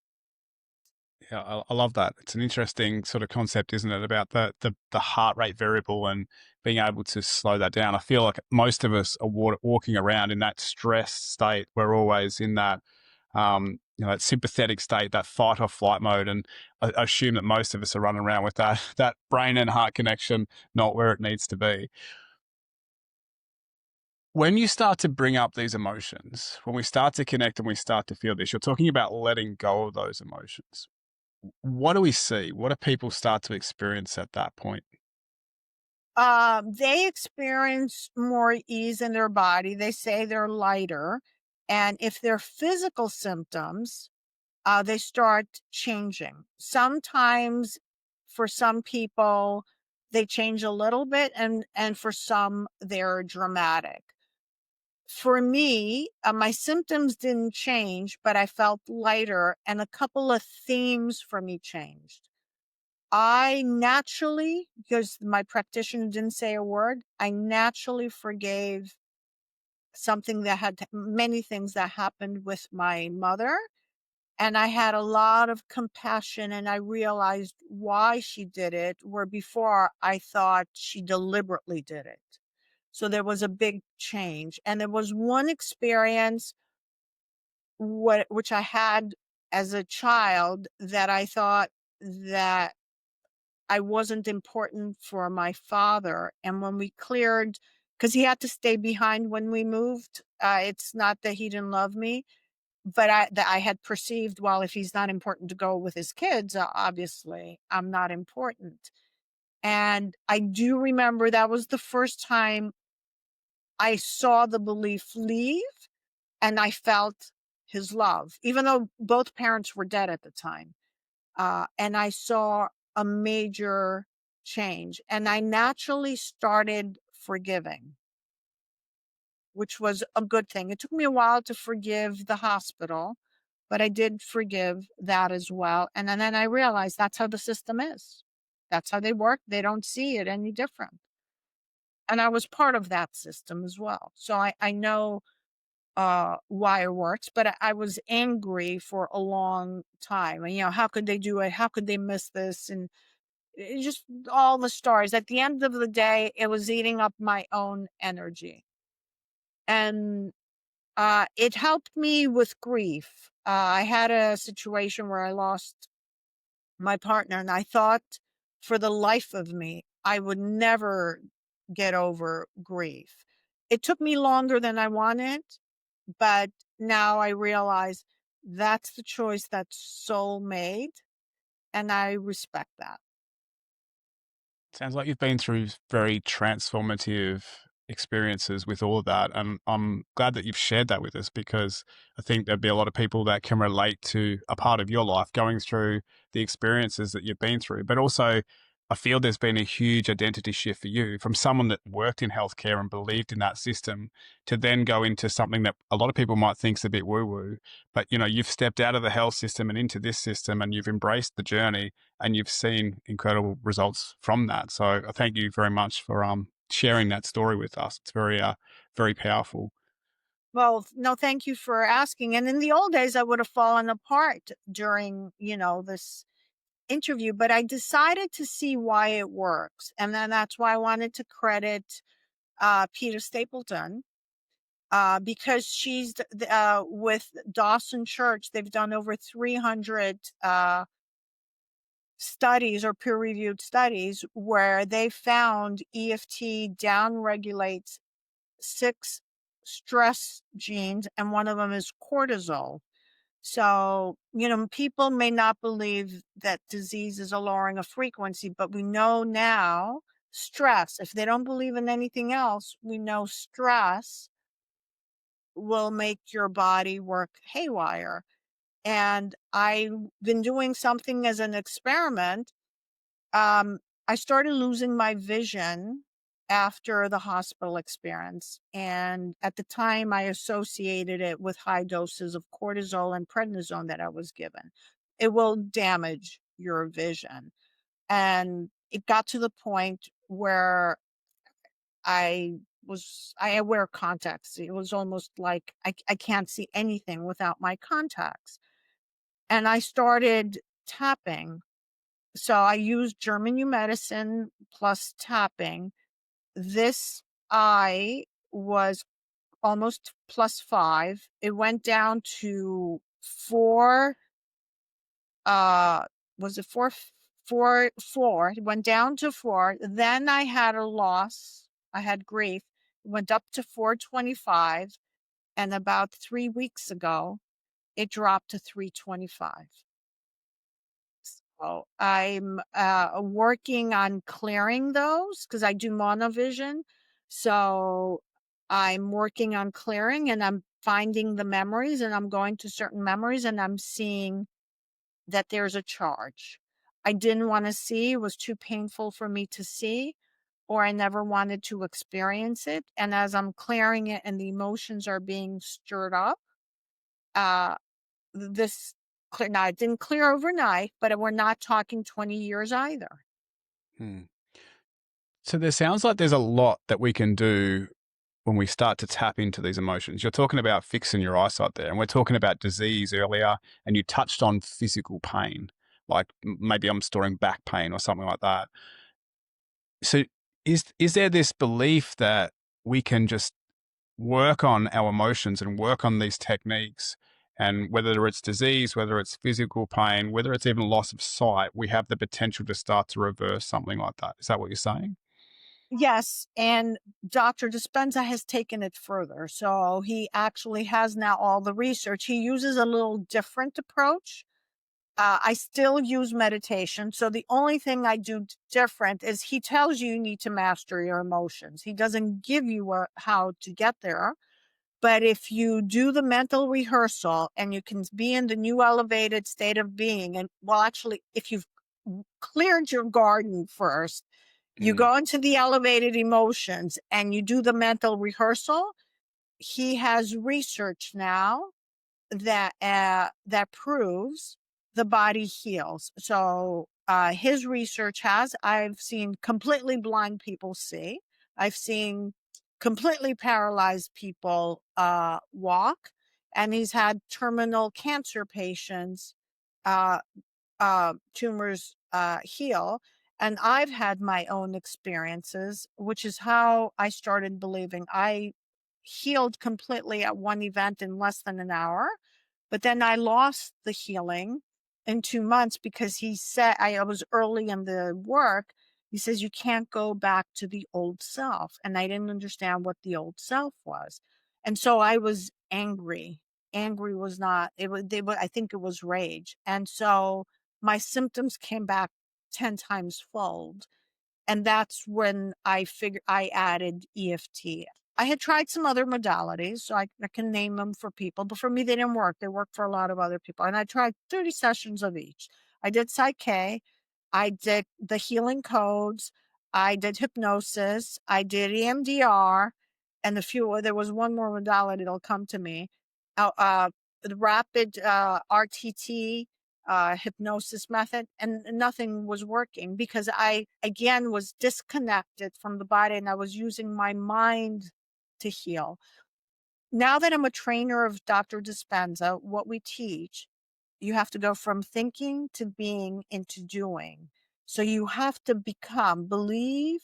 Yeah, I love that. It's an interesting sort of concept, isn't it, about the heart rate variable and being able to slow that down. I feel like most of us are walking around in that stressed state. We're always in that, that sympathetic state, that fight or flight mode. And I assume that most of us are running around with that brain and heart connection not where it needs to be. When you start to bring up these emotions, when we start to connect and we start to feel this, you're talking about letting go of those emotions. What do we see? What do people start to experience at that point? They experience more ease in their body. They say they're lighter. And if they're physical symptoms, they start changing. Sometimes for some people, they change a little bit, and for some, they're dramatic. For me, my symptoms didn't change, but I felt lighter, and a couple of themes for me changed. I naturally, because my practitioner didn't say a word, I naturally forgave many things that happened with my mother. And I had a lot of compassion, and I realized why she did it, where before I thought she deliberately did it. So there was a big change. And there was one experience which I had as a child that I thought that I wasn't important for my father. And when we cleared, because he had to stay behind when we moved, it's not that he didn't love me, but that I had perceived, well, if he's not important to go with his kids, obviously I'm not important. And I do remember that was the first time I saw the belief leave, and I felt his love, even though both parents were dead at the time. And I saw a major change, and I naturally started forgiving, which was a good thing. It took me a while to forgive the hospital, but I did forgive that as well. And then I realized that's how the system is. That's how they work. They don't see it any different. And I was part of that system as well. So I know why it works, but I was angry for a long time. And, how could they do it? How could they miss this? And just all the stories. At the end of the day, it was eating up my own energy. And it helped me with grief. I had a situation where I lost my partner, and I thought for the life of me, I would never get over grief. It took me longer than I wanted, but now I realize that's the choice that soul made, and I respect that. Sounds like you've been through very transformative experiences with all of that. And I'm glad that you've shared that with us, because I think there'd be a lot of people that can relate to a part of your life going through the experiences that you've been through. But also, I feel there's been a huge identity shift for you from someone that worked in healthcare and believed in that system to then go into something that a lot of people might think is a bit woo woo. But, you've stepped out of the health system and into this system, and you've embraced the journey, and you've seen incredible results from that. So I thank you very much for sharing that story with us. It's very powerful. Well, no, thank you for asking. And in the old days, I would have fallen apart during, this interview, but I decided to see why it works. And then that's why I wanted to credit Peter Stapleton, because she's with Dawson Church. They've done over 300 studies or peer-reviewed studies where they found EFT downregulates 6 stress genes, and one of them is cortisol. So, people may not believe that disease is a lowering of frequency, but we know now stress, if they don't believe in anything else, we know stress will make your body work haywire. And I've been doing something as an experiment. I started losing my vision after the hospital experience. And at the time, I associated it with high doses of cortisol and prednisone that I was given. It will damage your vision. And it got to the point where I wear contacts. It was almost like I can't see anything without my contacts. And I started tapping. So I used German New Medicine plus tapping. This eye was almost +5. It went down to 4. Was it 4? 4, 4. It went down to 4. Then I had a loss. I had grief. It went up to 425. And about 3 weeks ago, it dropped to 325. So I'm working on clearing those because I do monovision. So I'm working on clearing, and I'm finding the memories, and I'm going to certain memories, and I'm seeing that there's a charge. I didn't want to see, it was too painful for me to see, or I never wanted to experience it. And as I'm clearing it and the emotions are being stirred up, uh, this now it didn't clear overnight, but we're not talking 20 years either. Hmm. So there sounds like there's a lot that we can do when we start to tap into these emotions. You're talking about fixing your eyesight there, and we're talking about disease earlier, and you touched on physical pain, like maybe I'm storing back pain or something like that. So is there this belief that we can just work on our emotions and work on these techniques, and whether it's disease, whether it's physical pain, whether it's even loss of sight, we have the potential to start to reverse something like that? Is that what you're saying? Yes, and Dr. Dispenza has taken it further. So he actually has now all the research. He uses a little different approach. I still use meditation. So the only thing I do different is he tells you need to master your emotions. He doesn't give you how to get there. But if you do the mental rehearsal and you can be in the new elevated state of being, and well, actually, if you've cleared your garden first, you Mm. go into the elevated emotions and you do the mental rehearsal. He has research now that proves the body heals. So his research has, I've seen completely blind people see. I've seen completely paralyzed people walk, and he's had terminal cancer patients uh, tumors heal. And I've had my own experiences, which is how I started believing. I healed completely at one event in less than an hour, but then I lost the healing in 2 months because he said I was early in the work. He says, you can't go back to the old self. And I didn't understand what the old self was. And so I was angry. Angry was not, I think it was rage. And so my symptoms came back 10 times fold. And that's when I added EFT. I had tried some other modalities, so I can name them for people, but for me, they didn't work. They worked for a lot of other people. And I tried 30 sessions of each. I did Psyche, I did the healing codes, I did hypnosis, I did EMDR, and there was one more modality that'll come to me. The rapid RTT hypnosis method, and nothing was working because I, again, was disconnected from the body and I was using my mind to heal. Now that I'm a trainer of Dr. Dispenza, what we teach, you have to go from thinking to being into doing. So you have to become, believe,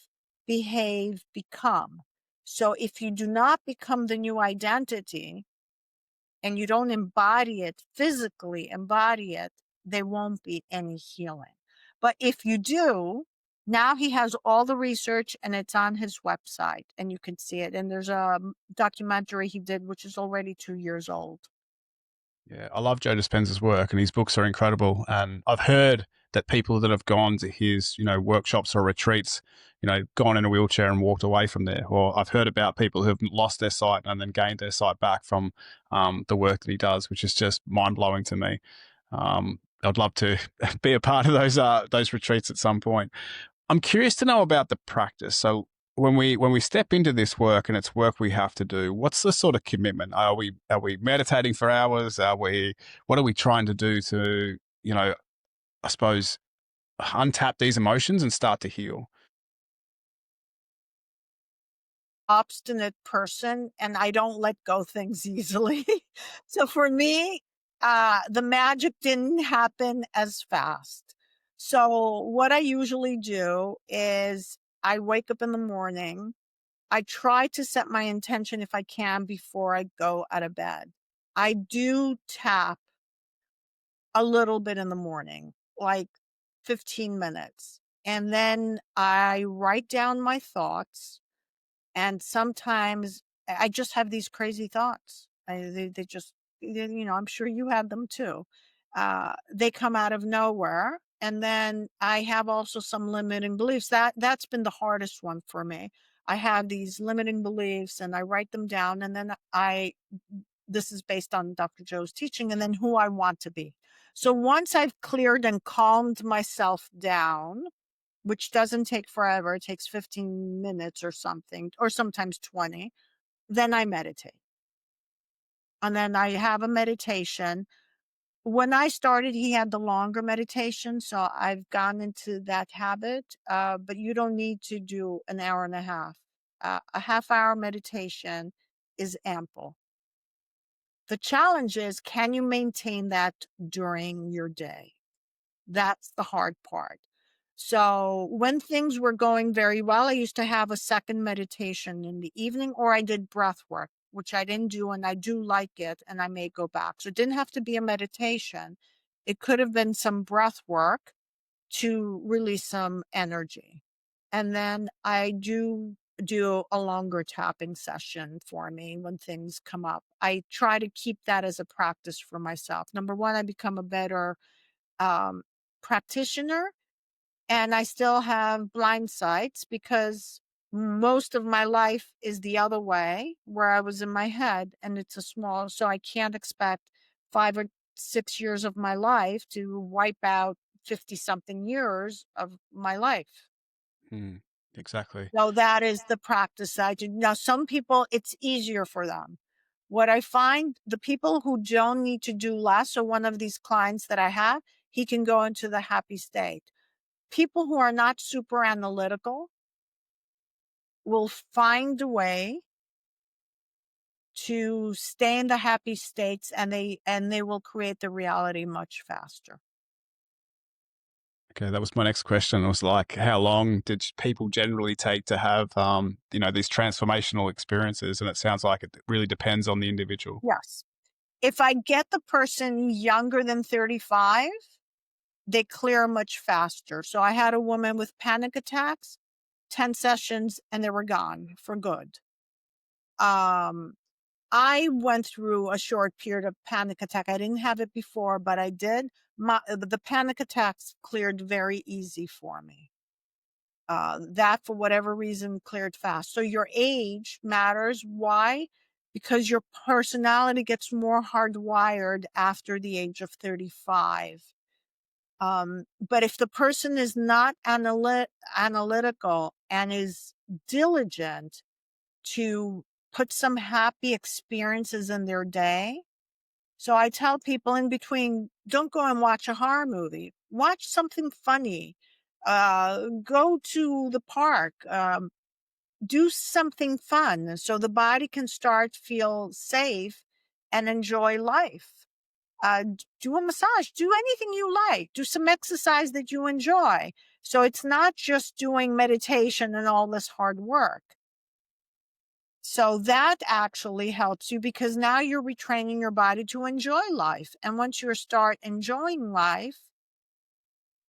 behave, become. So if you do not become the new identity and you don't embody it, physically embody it, there won't be any healing. But if you do, now he has all the research and it's on his website and you can see it. And there's a documentary he did, which is already 2 years old. Yeah, I love Joe Dispenza's work, and his books are incredible. And I've heard that people that have gone to his, workshops or retreats, gone in a wheelchair and walked away from there. Or I've heard about people who've lost their sight and then gained their sight back from the work that he does, which is just mind blowing to me. I'd love to be a part of those retreats at some point. I'm curious to know about the practice. So when we step into this work and it's work we have to do, what's the sort of commitment? Are we meditating for hours? What are we trying to do to, I suppose, untap these emotions and start to heal? Obstinate person and I don't let go things easily. So for me, the magic didn't happen as fast. So what I usually do is I wake up in the morning. I try to set my intention if I can before I go out of bed. I do tap a little bit in the morning, like 15 minutes. And then I write down my thoughts. And sometimes I just have these crazy thoughts. They just, I'm sure you have them too. They come out of nowhere. And then I have also some limiting beliefs. That's been the hardest one for me. I have these limiting beliefs and I write them down. And then this is based on Dr. Joe's teaching, and then who I want to be. So once I've cleared and calmed myself down, which doesn't take forever, it takes 15 minutes or something, or sometimes 20, then I meditate. And then I have a meditation. When I started, he had the longer meditation, so I've gone into that habit, but you don't need to do an hour and a half. A half-hour meditation is ample. The challenge is, can you maintain that during your day? That's the hard part. So when things were going very well, I used to have a second meditation in the evening, or I did breath work, which I didn't do, and I do like it, and I may go back. So it didn't have to be a meditation. It could have been some breath work to release some energy. And then I do a longer tapping session for me when things come up. I try to keep that as a practice for myself. Number one, I become a better um, practitioner, and I still have blind sights because most of my life is the other way, where I was in my head, and it's so I can't expect 5 or 6 years of my life to wipe out 50 something years of my life. Exactly. So that is the practice I do. Now, some people, it's easier for them. What I find, the people who don't need to do less, so one of these clients that I have, he can go into the happy state. People who are not super analytical will find a way to stay in the happy states, and they will create the reality much faster. Okay, that was my next question. It was like, how long did people generally take to have, these transformational experiences? And it sounds like it really depends on the individual. Yes. If I get the person younger than 35, they clear much faster. So I had a woman with panic attacks, 10 sessions, and they were gone for good. I went through a short period of panic attack. I didn't have it before, but I did. The panic attacks cleared very easy for me. That, for whatever reason, cleared fast. So your age matters. Why? Because your personality gets more hardwired after the age of 35. But if the person is not analytical and is diligent to put some happy experiences in their day. So I tell people in between, don't go and watch a horror movie. Watch something funny. Go to the park. Do something fun so the body can start to feel safe and enjoy life. Do a massage, do anything you like, do some exercise that you enjoy. So it's not just doing meditation and all this hard work. So that actually helps you because now you're retraining your body to enjoy life. And once you start enjoying life,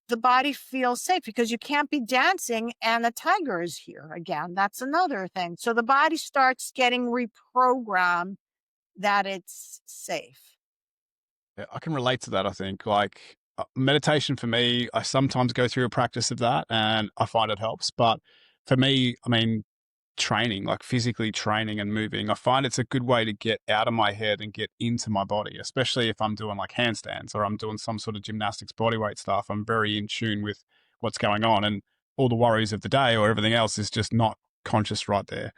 the body feels safe because you can't be dancing and a tiger is here again. That's another thing. So the body starts getting reprogrammed that it's safe. Yeah, I can relate to that. I think like meditation for me, I sometimes go through a practice of that and I find it helps. But for me, I mean, training, like physically training and moving, I find it's a good way to get out of my head and get into my body, especially if I'm doing like handstands or I'm doing some sort of gymnastics bodyweight stuff. I'm very in tune with what's going on and all the worries of the day or everything else is just not conscious right there.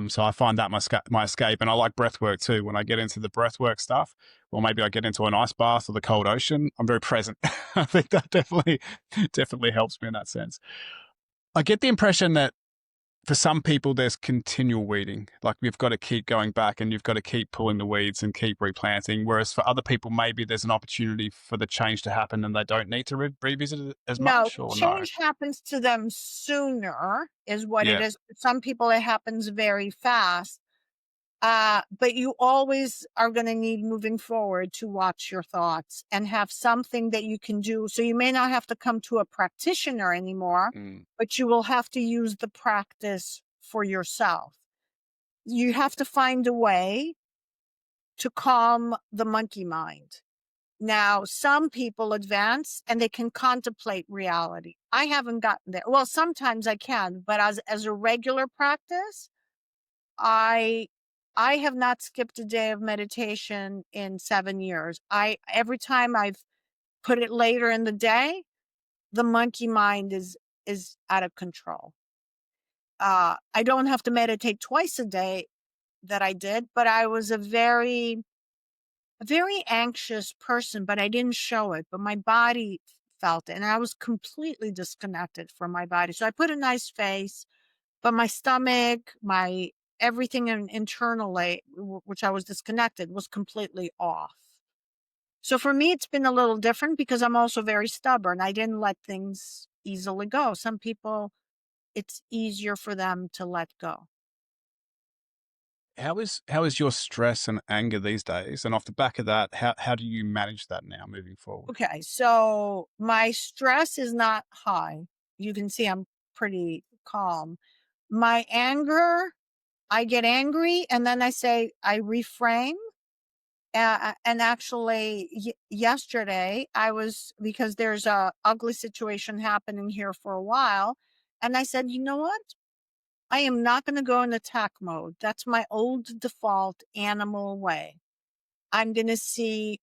So I find that my escape, and I like breath work too. When I get into the breath work stuff, or maybe I get into an ice bath or the cold ocean, I'm very present. I think that definitely helps me in that sense. I get the impression that for some people, there's continual weeding. Like you've got to keep going back and you've got to keep pulling the weeds and keep replanting. Whereas for other people, maybe there's an opportunity for the change to happen and they don't need to revisit it as No, much, or no? change happens to them sooner, is what it Yeah. is. For some people, it happens very fast. But you always are going to need moving forward to watch your thoughts and have something that you can do. So you may not have to come to a practitioner anymore, Mm. but you will have to use the practice for yourself. You have to find a way to calm the monkey mind. Now, some people advance and they can contemplate reality. I haven't gotten there. Well, sometimes I can, but as a regular practice, I I have not skipped a day of meditation in 7 years. Every time I've put it later in the day, the monkey mind is out of control. I don't have to meditate twice a day that I did, but I was a very anxious person, but I didn't show it, but my body felt it, and I was completely disconnected from my body. So I put a nice face, but my stomach, my everything internally, which I was disconnected, was completely off. So for me, it's been a little different because I'm also very stubborn. I didn't let things easily go. Some people, it's easier for them to let go. How is your stress and anger these days? And off the back of that, how do you manage that now moving forward? Okay, so my stress is not high. You can see I'm pretty calm. My anger, I get angry and then I say, I reframe. And actually, yesterday, because there's a ugly situation happening here for a while. And I said, you know what? I am not going to go in attack mode. That's my old default animal way. I'm going to see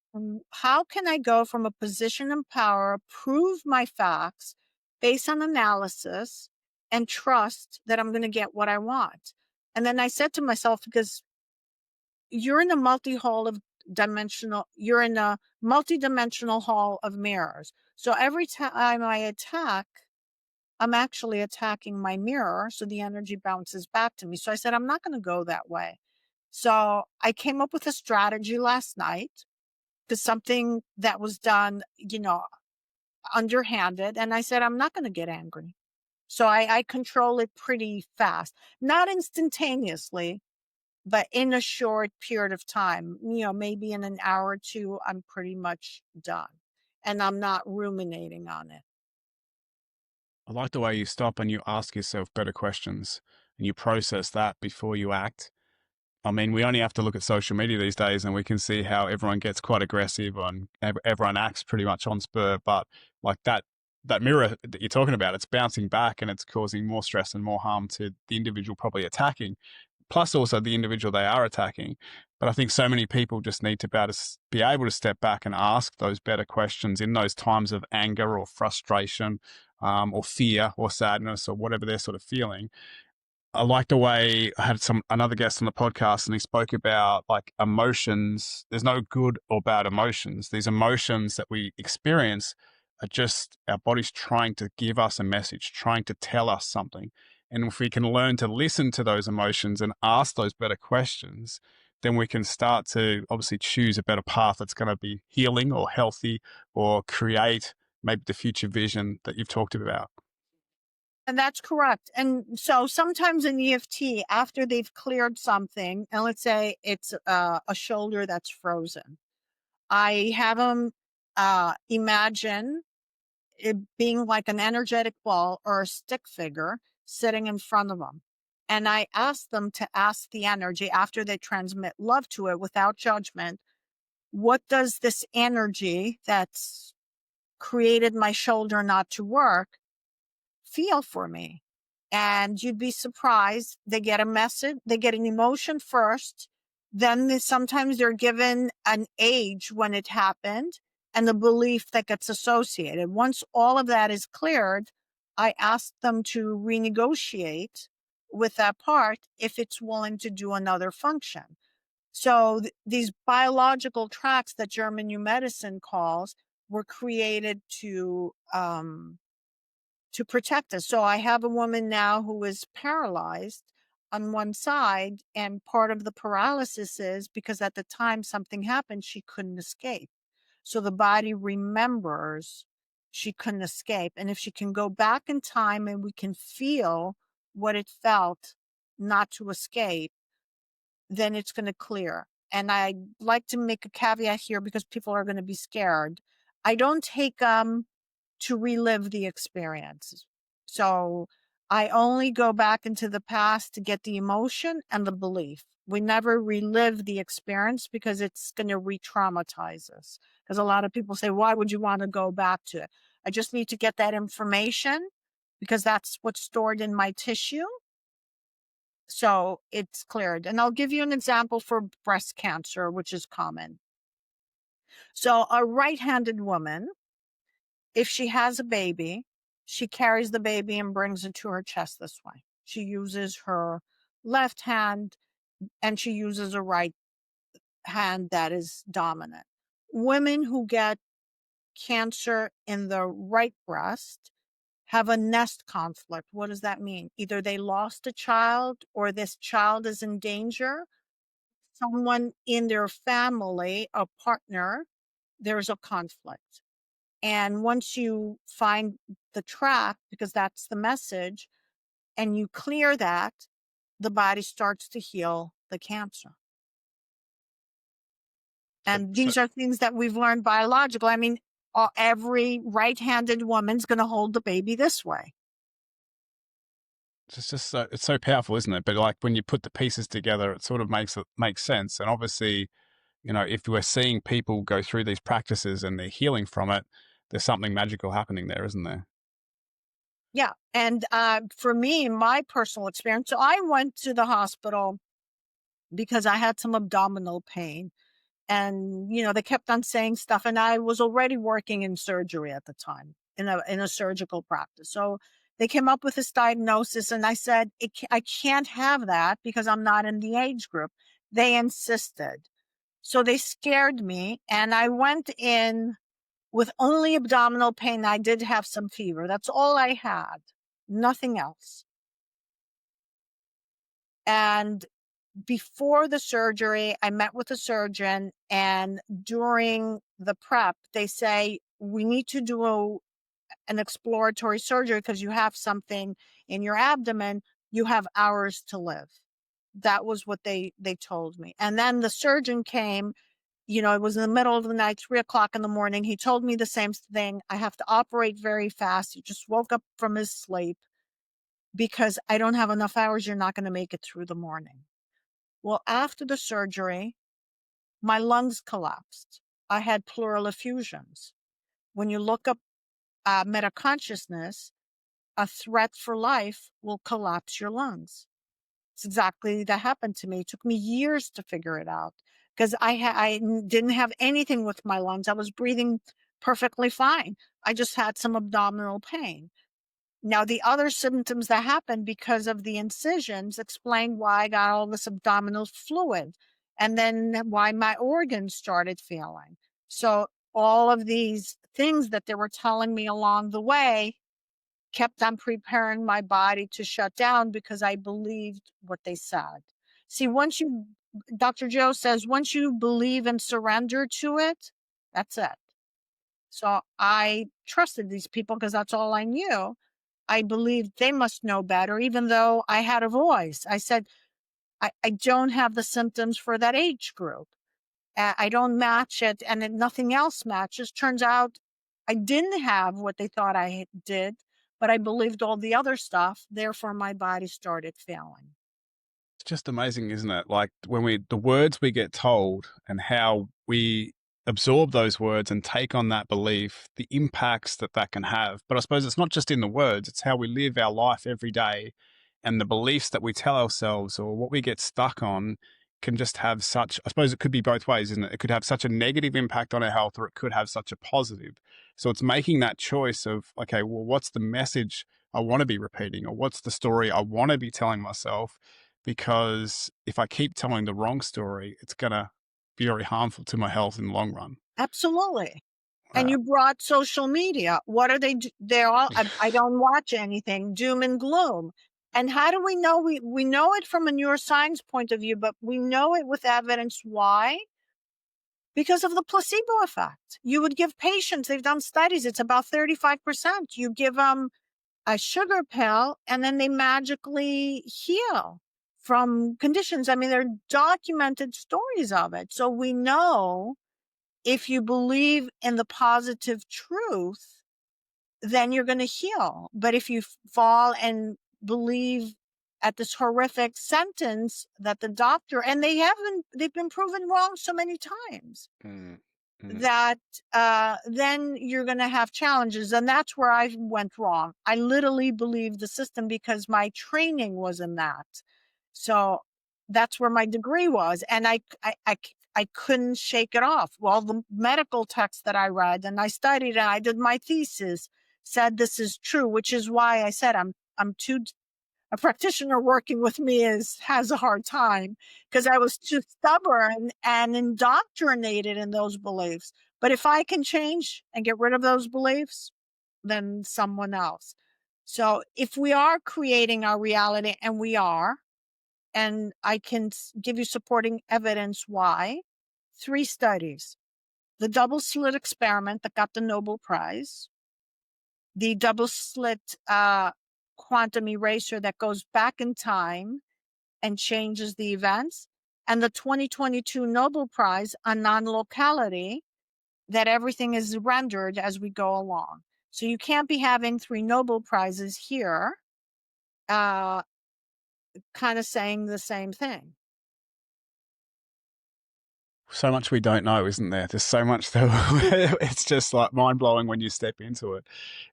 how can I go from a position of power, prove my facts based on analysis, and trust that I'm going to get what I want. And then I said to myself, because you're in a you're in a multi-dimensional hall of mirrors. So every time I attack, I'm actually attacking my mirror. So the energy bounces back to me. So I said, I'm not going to go that way. So I came up with a strategy last night to something that was done, underhanded. And I said, I'm not going to get angry. So I control it pretty fast, not instantaneously, but in a short period of time, maybe in an hour or two, I'm pretty much done. And I'm not ruminating on it. I like the way you stop and you ask yourself better questions and you process that before you act. I mean, we only have to look at social media these days and we can see how everyone gets quite aggressive and everyone acts pretty much on spur. But like that that mirror that you're talking about, it's bouncing back and it's causing more stress and more harm to the individual probably attacking, plus also the individual they are attacking. But I think so many people just need to be able to step back and ask those better questions in those times of anger or frustration, or fear or sadness or whatever they're sort of feeling. I like the way I had another guest on the podcast, and he spoke about like emotions. There's no good or bad emotions. These emotions that we experience are just our body's trying to give us a message, trying to tell us something. And if we can learn to listen to those emotions and ask those better questions, then we can start to obviously choose a better path that's going to be healing or healthy or create maybe the future vision that you've talked about. And that's correct. And so sometimes in EFT, after they've cleared something, and let's say it's a shoulder that's frozen, I have them imagine it being like an energetic ball or a stick figure sitting in front of them. And I ask them to ask the energy after they transmit love to it without judgment. What does this energy that's created my shoulder not to work feel for me? And you'd be surprised. They get a message, they get an emotion first. Then sometimes they're given an age when it happened and the belief that gets associated. Once all of that is cleared, I ask them to renegotiate with that part if it's willing to do another function. So these biological tracks that German New Medicine calls were created to protect us. So I have a woman now who is paralyzed on one side, and part of the paralysis is because at the time something happened, she couldn't escape. So the body remembers she couldn't escape. And if she can go back in time and we can feel what it felt not to escape, then it's going to clear. And I like to make a caveat here because people are going to be scared. I don't take to relive the experience. So I only go back into the past to get the emotion and the belief. We never relive the experience because it's going to re-traumatize us. Because a lot of people say, why would you want to go back to it? I just need to get that information because that's what's stored in my tissue. So it's cleared. And I'll give you an example for breast cancer, which is common. So a right-handed woman, if she has a baby, she carries the baby and brings it to her chest this way. She uses her left hand and she uses a right hand that is dominant. Women who get cancer in the right breast have a nest conflict. What does that mean? Either they lost a child or this child is in danger. Someone in their family, a partner, there's a conflict. And once you find the track, because that's the message, and you clear that, the body starts to heal the cancer. And So, these are things that we've learned biological. I mean, every right-handed woman's going to hold the baby this way. it's just it's so powerful, isn't it? But like when you put the pieces together, it sort of makes sense. And obviously, if we're seeing people go through these practices and they're healing from it, there's something magical happening there, isn't there? Yeah. And for me, my personal experience, so I went to the hospital because I had some abdominal pain. And, they kept on saying stuff. And I was already working in surgery at the time in a surgical practice. So they came up with this diagnosis and I said, I can't have that because I'm not in the age group. They insisted. So they scared me and I went in with only abdominal pain. I did have some fever. That's all I had. Nothing else. And before the surgery, I met with a surgeon, and during the prep, they say, we need to do an exploratory surgery because you have something in your abdomen. You have hours to live. That was what they told me. And then the surgeon came, it was in the middle of the night, 3:00 in the morning. He told me the same thing. I have to operate very fast. He just woke up from his sleep because I don't have enough hours. You're not going to make it through the morning. Well, after the surgery, my lungs collapsed. I had pleural effusions. When you look up metaconsciousness, a threat for life will collapse your lungs. It's exactly that happened to me. It took me years to figure it out because didn't have anything with my lungs. I was breathing perfectly fine. I just had some abdominal pain. Now, the other symptoms that happened because of the incisions explain why I got all this abdominal fluid and then why my organs started failing. So all of these things that they were telling me along the way kept on preparing my body to shut down because I believed what they said. See, Dr. Joe says, once you believe and surrender to it, that's it. So I trusted these people because that's all I knew. I believed they must know better, even though I had a voice. I said, I don't have the symptoms for that age group. I don't match it, and then nothing else matches. Turns out I didn't have what they thought I did, but I believed all the other stuff. Therefore, my body started failing. It's just amazing, isn't it? Like the words we get told and how we absorb those words and take on that belief, the impacts that that can have. But I suppose it's not just in the words, it's how we live our life every day, and the beliefs that we tell ourselves or what we get stuck on can just have such, I suppose it could be both ways, isn't it? It could have such a negative impact on our health, or it could have such a positive. So it's making that choice of, okay, well, what's the message I want to be repeating, or what's the story I want to be telling myself? Because if I keep telling the wrong story, it's going to be very harmful to my health in the long run. Absolutely. And Uh, you brought social media. What are they? They're all, I don't watch anything, doom and gloom. And how do we know? We know it from a neuroscience point of view, but we know it with evidence. Why? Because of the placebo effect. You would give patients, they've done studies, it's about 35%. You give them a sugar pill and then they magically heal from conditions. I mean, there are documented stories of it. So we know if you believe in the positive truth, then you're going to heal. But if you fall and believe at this horrific sentence that the doctor, and they've been proven wrong so many times mm, mm. that then you're going to have challenges. And that's where I went wrong. I literally believed the system because my training was in that. So that's where my degree was. And I couldn't shake it off. Well, the medical text that I read and I studied and I did my thesis said this is true, which is why I said I'm too, a practitioner working with me has a hard time because I was too stubborn and indoctrinated in those beliefs. But if I can change and get rid of those beliefs, then someone else. So if we are creating our reality, and we are, and I can give you supporting evidence why, 3 studies: the double slit experiment that got the Nobel Prize, the double slit quantum eraser that goes back in time and changes the events, and the 2022 Nobel Prize on non-locality, that everything is rendered as we go along. So you can't be having 3 Nobel Prizes here, kind of saying the same thing. So much we don't know, isn't there? There's so much that it's just like mind blowing when you step into it.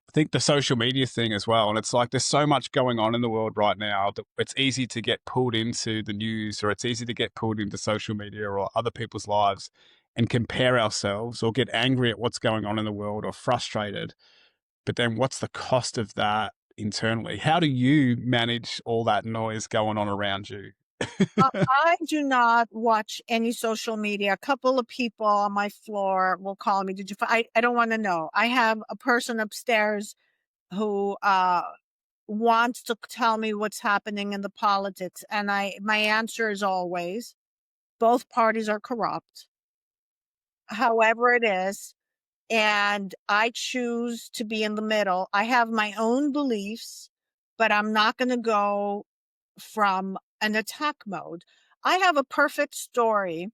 I think the social media thing as well. And it's like there's so much going on in the world right now that it's easy to get pulled into the news, or it's easy to get pulled into social media or other people's lives and compare ourselves or get angry at what's going on in the world or frustrated. But then what's the cost of that internally? How do you manage all that noise going on around you? I do not watch any social media. A couple of people on my floor will call me. I don't want to know. I have a person upstairs who wants to tell me what's happening in the politics. And my answer is always, both parties are corrupt, however it is. And I choose to be in the middle. I have my own beliefs, but I'm not going to go from an attack mode. I have a perfect story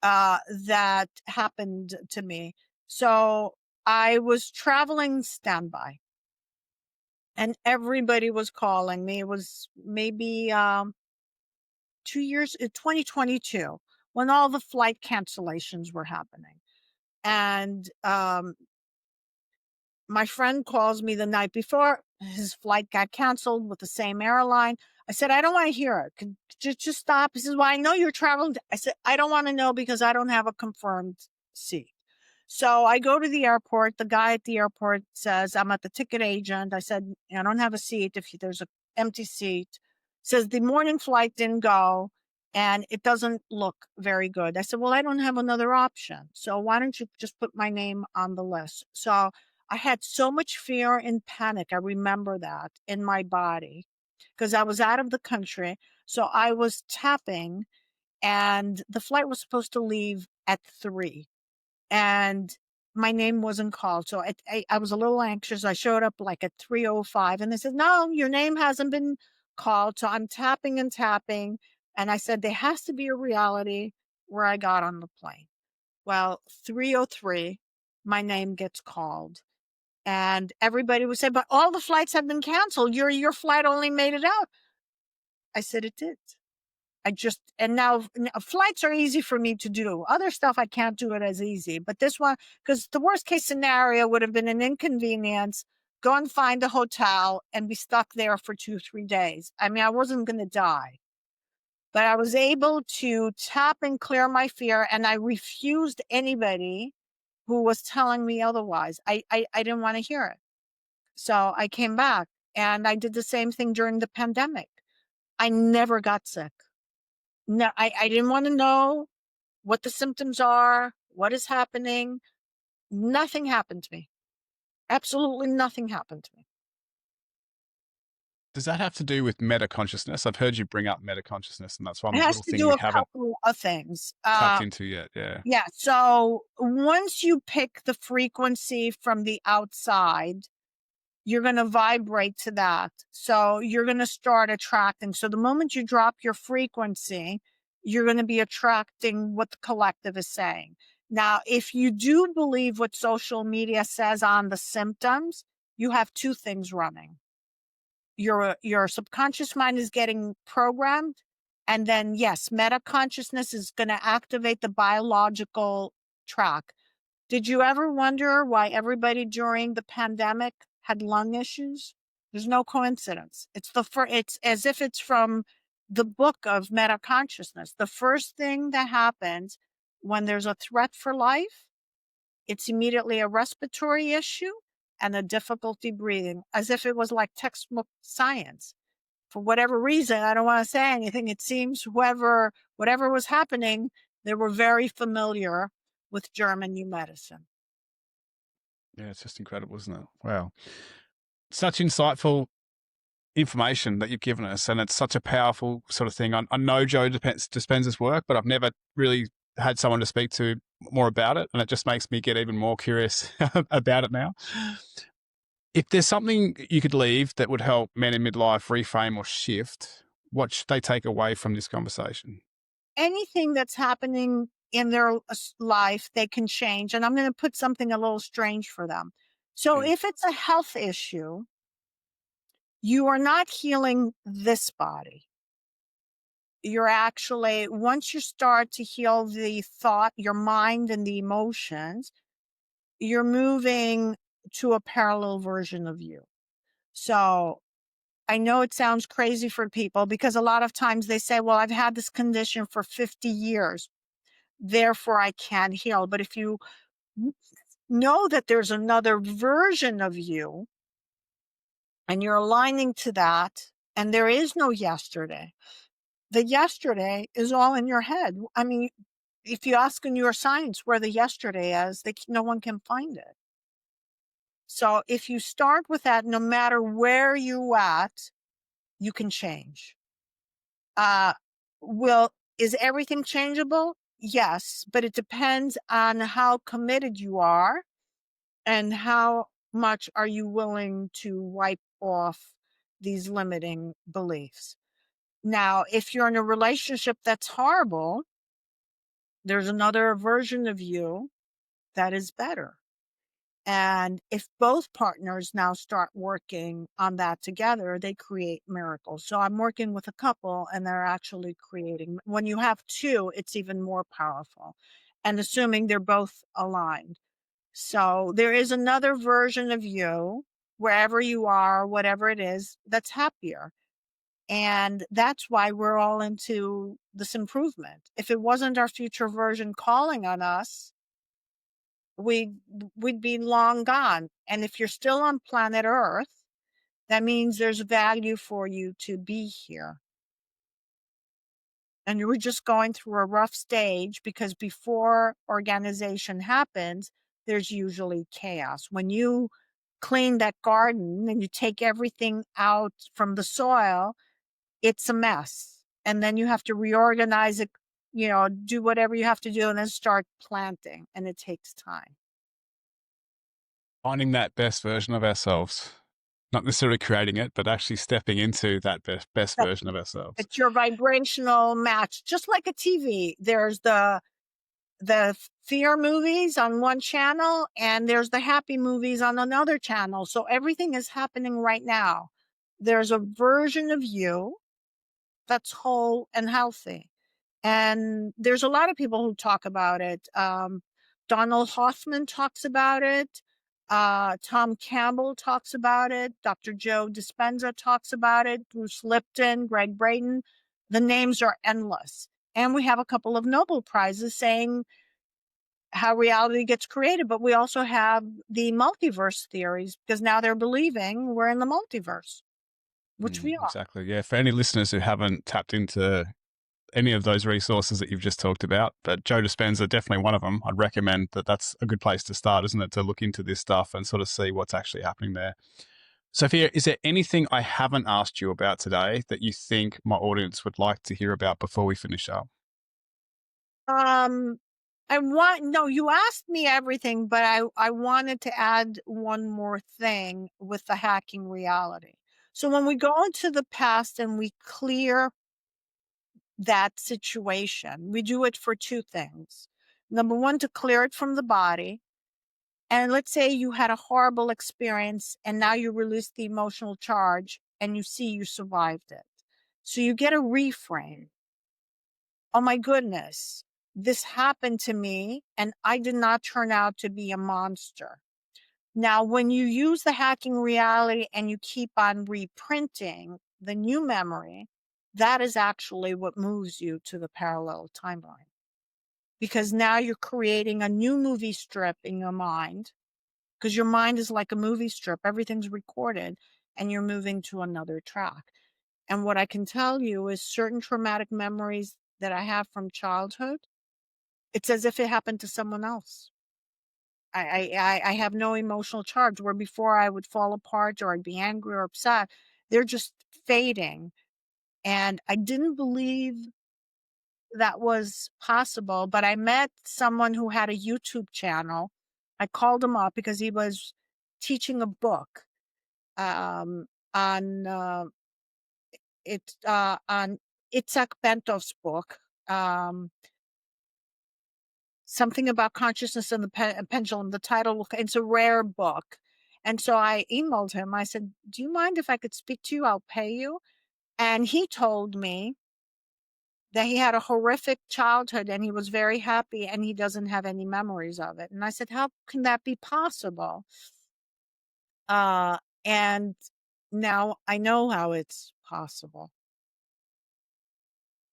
that happened to me. So I was traveling standby and everybody was calling me. It was maybe 2 years, 2022, when all the flight cancellations were happening. And My friend calls me the night before. His flight got canceled with the same airline. I said, I don't want to hear it. Just stop. He says, well, I know you're traveling. I said, I don't want to know because I don't have a confirmed seat. So I go to the airport. The guy at the airport says, I'm at the ticket agent. I said, I don't have a seat. If there's an empty seat, says the morning flight didn't go and it doesn't look very good. I said, well, I don't have another option. So why don't you just put my name on the list? So I had so much fear and panic. I remember that in my body because I was out of the country. So I was tapping and the flight was supposed to leave at 3 and my name wasn't called. So I was a little anxious. I showed up like at 3:05 and they said, no, your name hasn't been called. So I'm tapping and tapping. And I said, there has to be a reality where I got on the plane. Well, 3:03, my name gets called. And everybody would say, but all the flights have been canceled. Your flight only made it out. I said, it did. And now flights are easy for me to do. Other stuff, I can't do it as easy. But this one, because the worst case scenario would have been an inconvenience, go and find a hotel and be stuck there for 2-3 days. I mean, I wasn't going to die, but I was able to tap and clear my fear. And I refused anybody who was telling me otherwise. I didn't want to hear it. So I came back and I did the same thing during the pandemic. I never got sick. No, I didn't want to know what the symptoms are, what is happening. Nothing happened to me. Absolutely nothing happened to me. Does that have to do with meta consciousness? I've heard you bring up meta consciousness, and that's one It has little to thing do we a haven't couple of things. tapped into yet. Yeah. Yeah. So once you pick the frequency from the outside, you're going to vibrate to that. So you're going to start attracting. So the moment you drop your frequency, you're going to be attracting what the collective is saying. Now, if you do believe what social media says on the symptoms, you have two things running. Your subconscious mind is getting programmed. And then, yes, meta consciousness is going to activate the biological track. Did you ever wonder why everybody during the pandemic had lung issues? There's no coincidence. It's as if it's from the book of meta consciousness. The first thing that happens when there's a threat for life, it's immediately a respiratory issue and a difficulty breathing, as if it was like textbook science. For whatever reason, I don't want to say anything. It seems whatever was happening, they were very familiar with German new medicine. Yeah, it's just incredible, isn't it? Wow. Such insightful information that you've given us, and it's such a powerful sort of thing. I know Joe Dispenza's work, but I've never really had someone to speak to more about it, and it just makes me get even more curious about it now. If there's something you could leave that would help men in midlife reframe or shift, what should they take away from this conversation? Anything that's happening in their life, they can change. And I'm going to put something a little strange for them. So Mm. if it's a health issue, you are not healing this body. You're actually, once you start to heal the thought, your mind and the emotions, you're moving to a parallel version of you. So I know it sounds crazy for people because a lot of times they say, well, I've had this condition for 50 years, therefore I can't heal. But if you know that there's another version of you and you're aligning to that, and there is no yesterday, the yesterday is all in your head. I mean, if you ask in neuroscience where the yesterday is, no one can find it. So if you start with that, no matter where you at, you can change. Is everything changeable? Yes, but it depends on how committed you are and how much are you willing to wipe off these limiting beliefs. Now, if you're in a relationship that's horrible, there's another version of you that is better. And if both partners now start working on that together, they create miracles. So I'm working with a couple and they're actually creating. When you have two, it's even more powerful. And assuming they're both aligned. So there is another version of you, wherever you are, whatever it is, that's happier. And that's why we're all into this improvement. If it wasn't our future version calling on us, we'd be long gone. And if you're still on planet Earth, that means there's value for you to be here. And you were just going through a rough stage, because before organization happens, there's usually chaos. When you clean that garden and you take everything out from the soil, it's a mess. And then you have to reorganize it, do whatever you have to do, and then start planting. And it takes time. Finding that best version of ourselves, not necessarily creating it, but actually stepping into that best That, version of ourselves. it's your vibrational match, just like a TV. There's the fear movies on one channel, and there's the happy movies on another channel. So everything is happening right now. There's a version of you that's whole and healthy. And there's a lot of people who talk about it. Donald Hoffman talks about it. Tom Campbell talks about it. Dr. Joe Dispenza talks about it. Bruce Lipton, Greg Braden. The names are endless. And we have a couple of Nobel Prizes saying how reality gets created, but we also have the multiverse theories, because now they're believing we're in the multiverse, which we are. Exactly. Yeah. For any listeners who haven't tapped into any of those resources that you've just talked about, but Joe Dispenza, definitely one of them. I'd recommend that. That's a good place to start, isn't it? To look into this stuff and sort of see what's actually happening there. Sophia, is there anything I haven't asked you about today that you think my audience would like to hear about before we finish up? No, you asked me everything, but I wanted to add one more thing with the hacking reality. So when we go into the past and we clear that situation, we do it for two things. Number one, to clear it from the body. And let's say you had a horrible experience and now you release the emotional charge and you see you survived it. So you get a reframe. Oh my goodness, this happened to me and I did not turn out to be a monster. Now, when you use the hacking reality and you keep on reprinting the new memory, that is actually what moves you to the parallel timeline. Because now you're creating a new movie strip in your mind, because your mind is like a movie strip. Everything's recorded and you're moving to another track. And what I can tell you is certain traumatic memories that I have from childhood, it's as if it happened to someone else. I have no emotional charge, where before I would fall apart or I'd be angry or upset. They're just fading. And I didn't believe that was possible, but I met someone who had a YouTube channel. I called him up because he was teaching a book on on Itzhak Bentov's book, something about consciousness and the pendulum. The title, it's a rare book. And so I emailed him. I said, do you mind if I could speak to you? I'll pay you. And he told me that he had a horrific childhood and he was very happy and he doesn't have any memories of it. And I said, how can that be possible? And now I know how it's possible.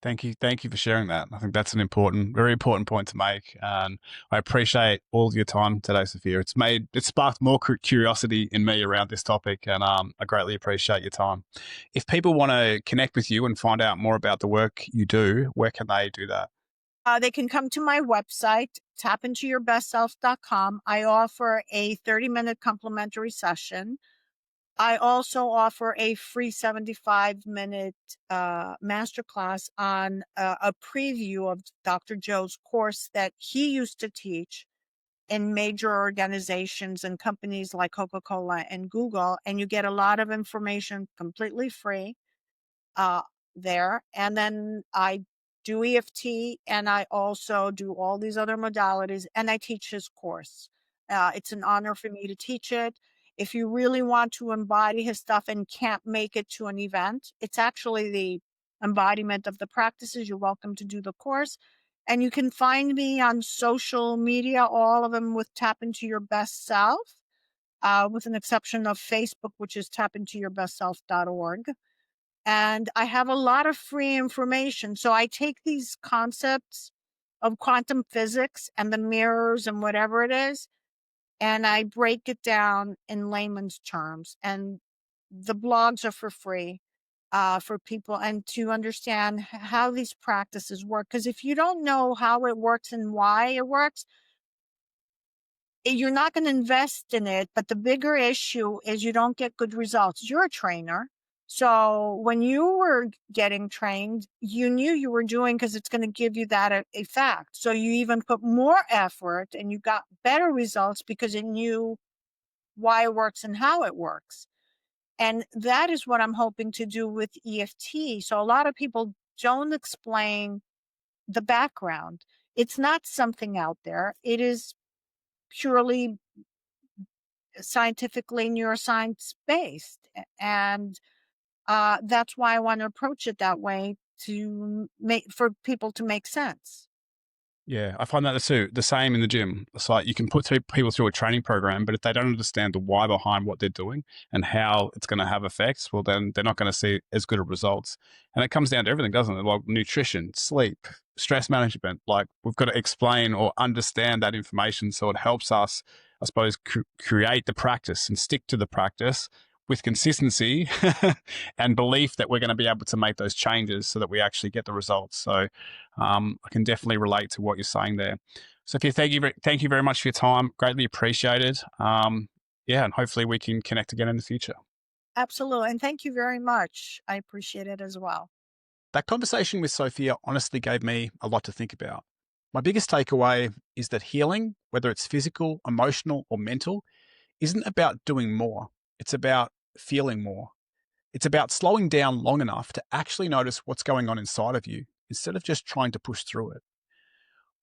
Thank you. Thank you for sharing that. I think that's an important, very important point to make. And I appreciate all of your time today, Sophia. It's sparked more curiosity in me around this topic. And I greatly appreciate your time. If people want to connect with you and find out more about the work you do, where can they do that? They can come to my website, tapintoyourbestself.com. I offer a 30-minute complimentary session. I also offer a free 75-minute masterclass on a preview of Dr. Joe's course that he used to teach in major organizations and companies like Coca-Cola and Google. And you get a lot of information completely free there. And then I do EFT, and I also do all these other modalities, and I teach his course. It's an honor for me to teach it. If you really want to embody his stuff and can't make it to an event, it's actually the embodiment of the practices. You're welcome to do the course. And you can find me on social media, all of them with Tap Into Your Best Self, with an exception of Facebook, which is tapintouryourbestself.org. And I have a lot of free information. So I take these concepts of quantum physics and the mirrors and whatever it is, and I break it down in layman's terms. And the blogs are for free for people and to understand how these practices work. Because if you don't know how it works and why it works, you're not going to invest in it. But the bigger issue is you don't get good results. You're a trainer. So when you were getting trained, you knew you were doing because it's going to give you that effect. So you even put more effort and you got better results because it knew why it works and how it works. And that is what I'm hoping to do with EFT. So a lot of people don't explain the background. It's not something out there. It is purely scientifically neuroscience based. And that's why I want to approach it that way to make for people to make sense. Yeah, I find that too. The same in the gym. It's like you can put people through a training program, but if they don't understand the why behind what they're doing and how it's going to have effects, well, then they're not going to see as good of results. And it comes down to everything, doesn't it? Like nutrition, sleep, stress management. Like we've got to explain or understand that information so it helps us, I suppose, create the practice and stick to the practice with consistency and belief that we're going to be able to make those changes so that we actually get the results. So I can definitely relate to what you're saying there. Sophia, thank you very much for your time. Greatly appreciated. Yeah, and hopefully we can connect again in the future. Absolutely. And thank you very much. I appreciate it as well. That conversation with Sophia honestly gave me a lot to think about. My biggest takeaway is that healing, whether it's physical, emotional, or mental, isn't about doing more. It's about feeling more. It's about slowing down long enough to actually notice what's going on inside of you instead of just trying to push through it.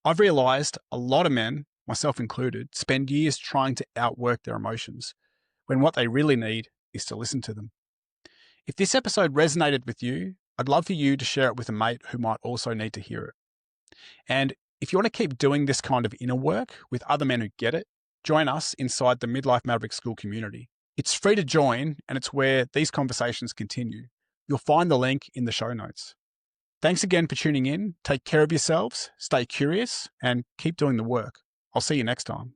I've realized a lot of men, myself included, spend years trying to outwork their emotions when what they really need is to listen to them. If this episode resonated with you, I'd love for you to share it with a mate who might also need to hear it. And if you want to keep doing this kind of inner work with other men who get it, join us inside the Midlife Maverick School community. It's free to join, and it's where these conversations continue. You'll find the link in the show notes. Thanks again for tuning in. Take care of yourselves, stay curious, and keep doing the work. I'll see you next time.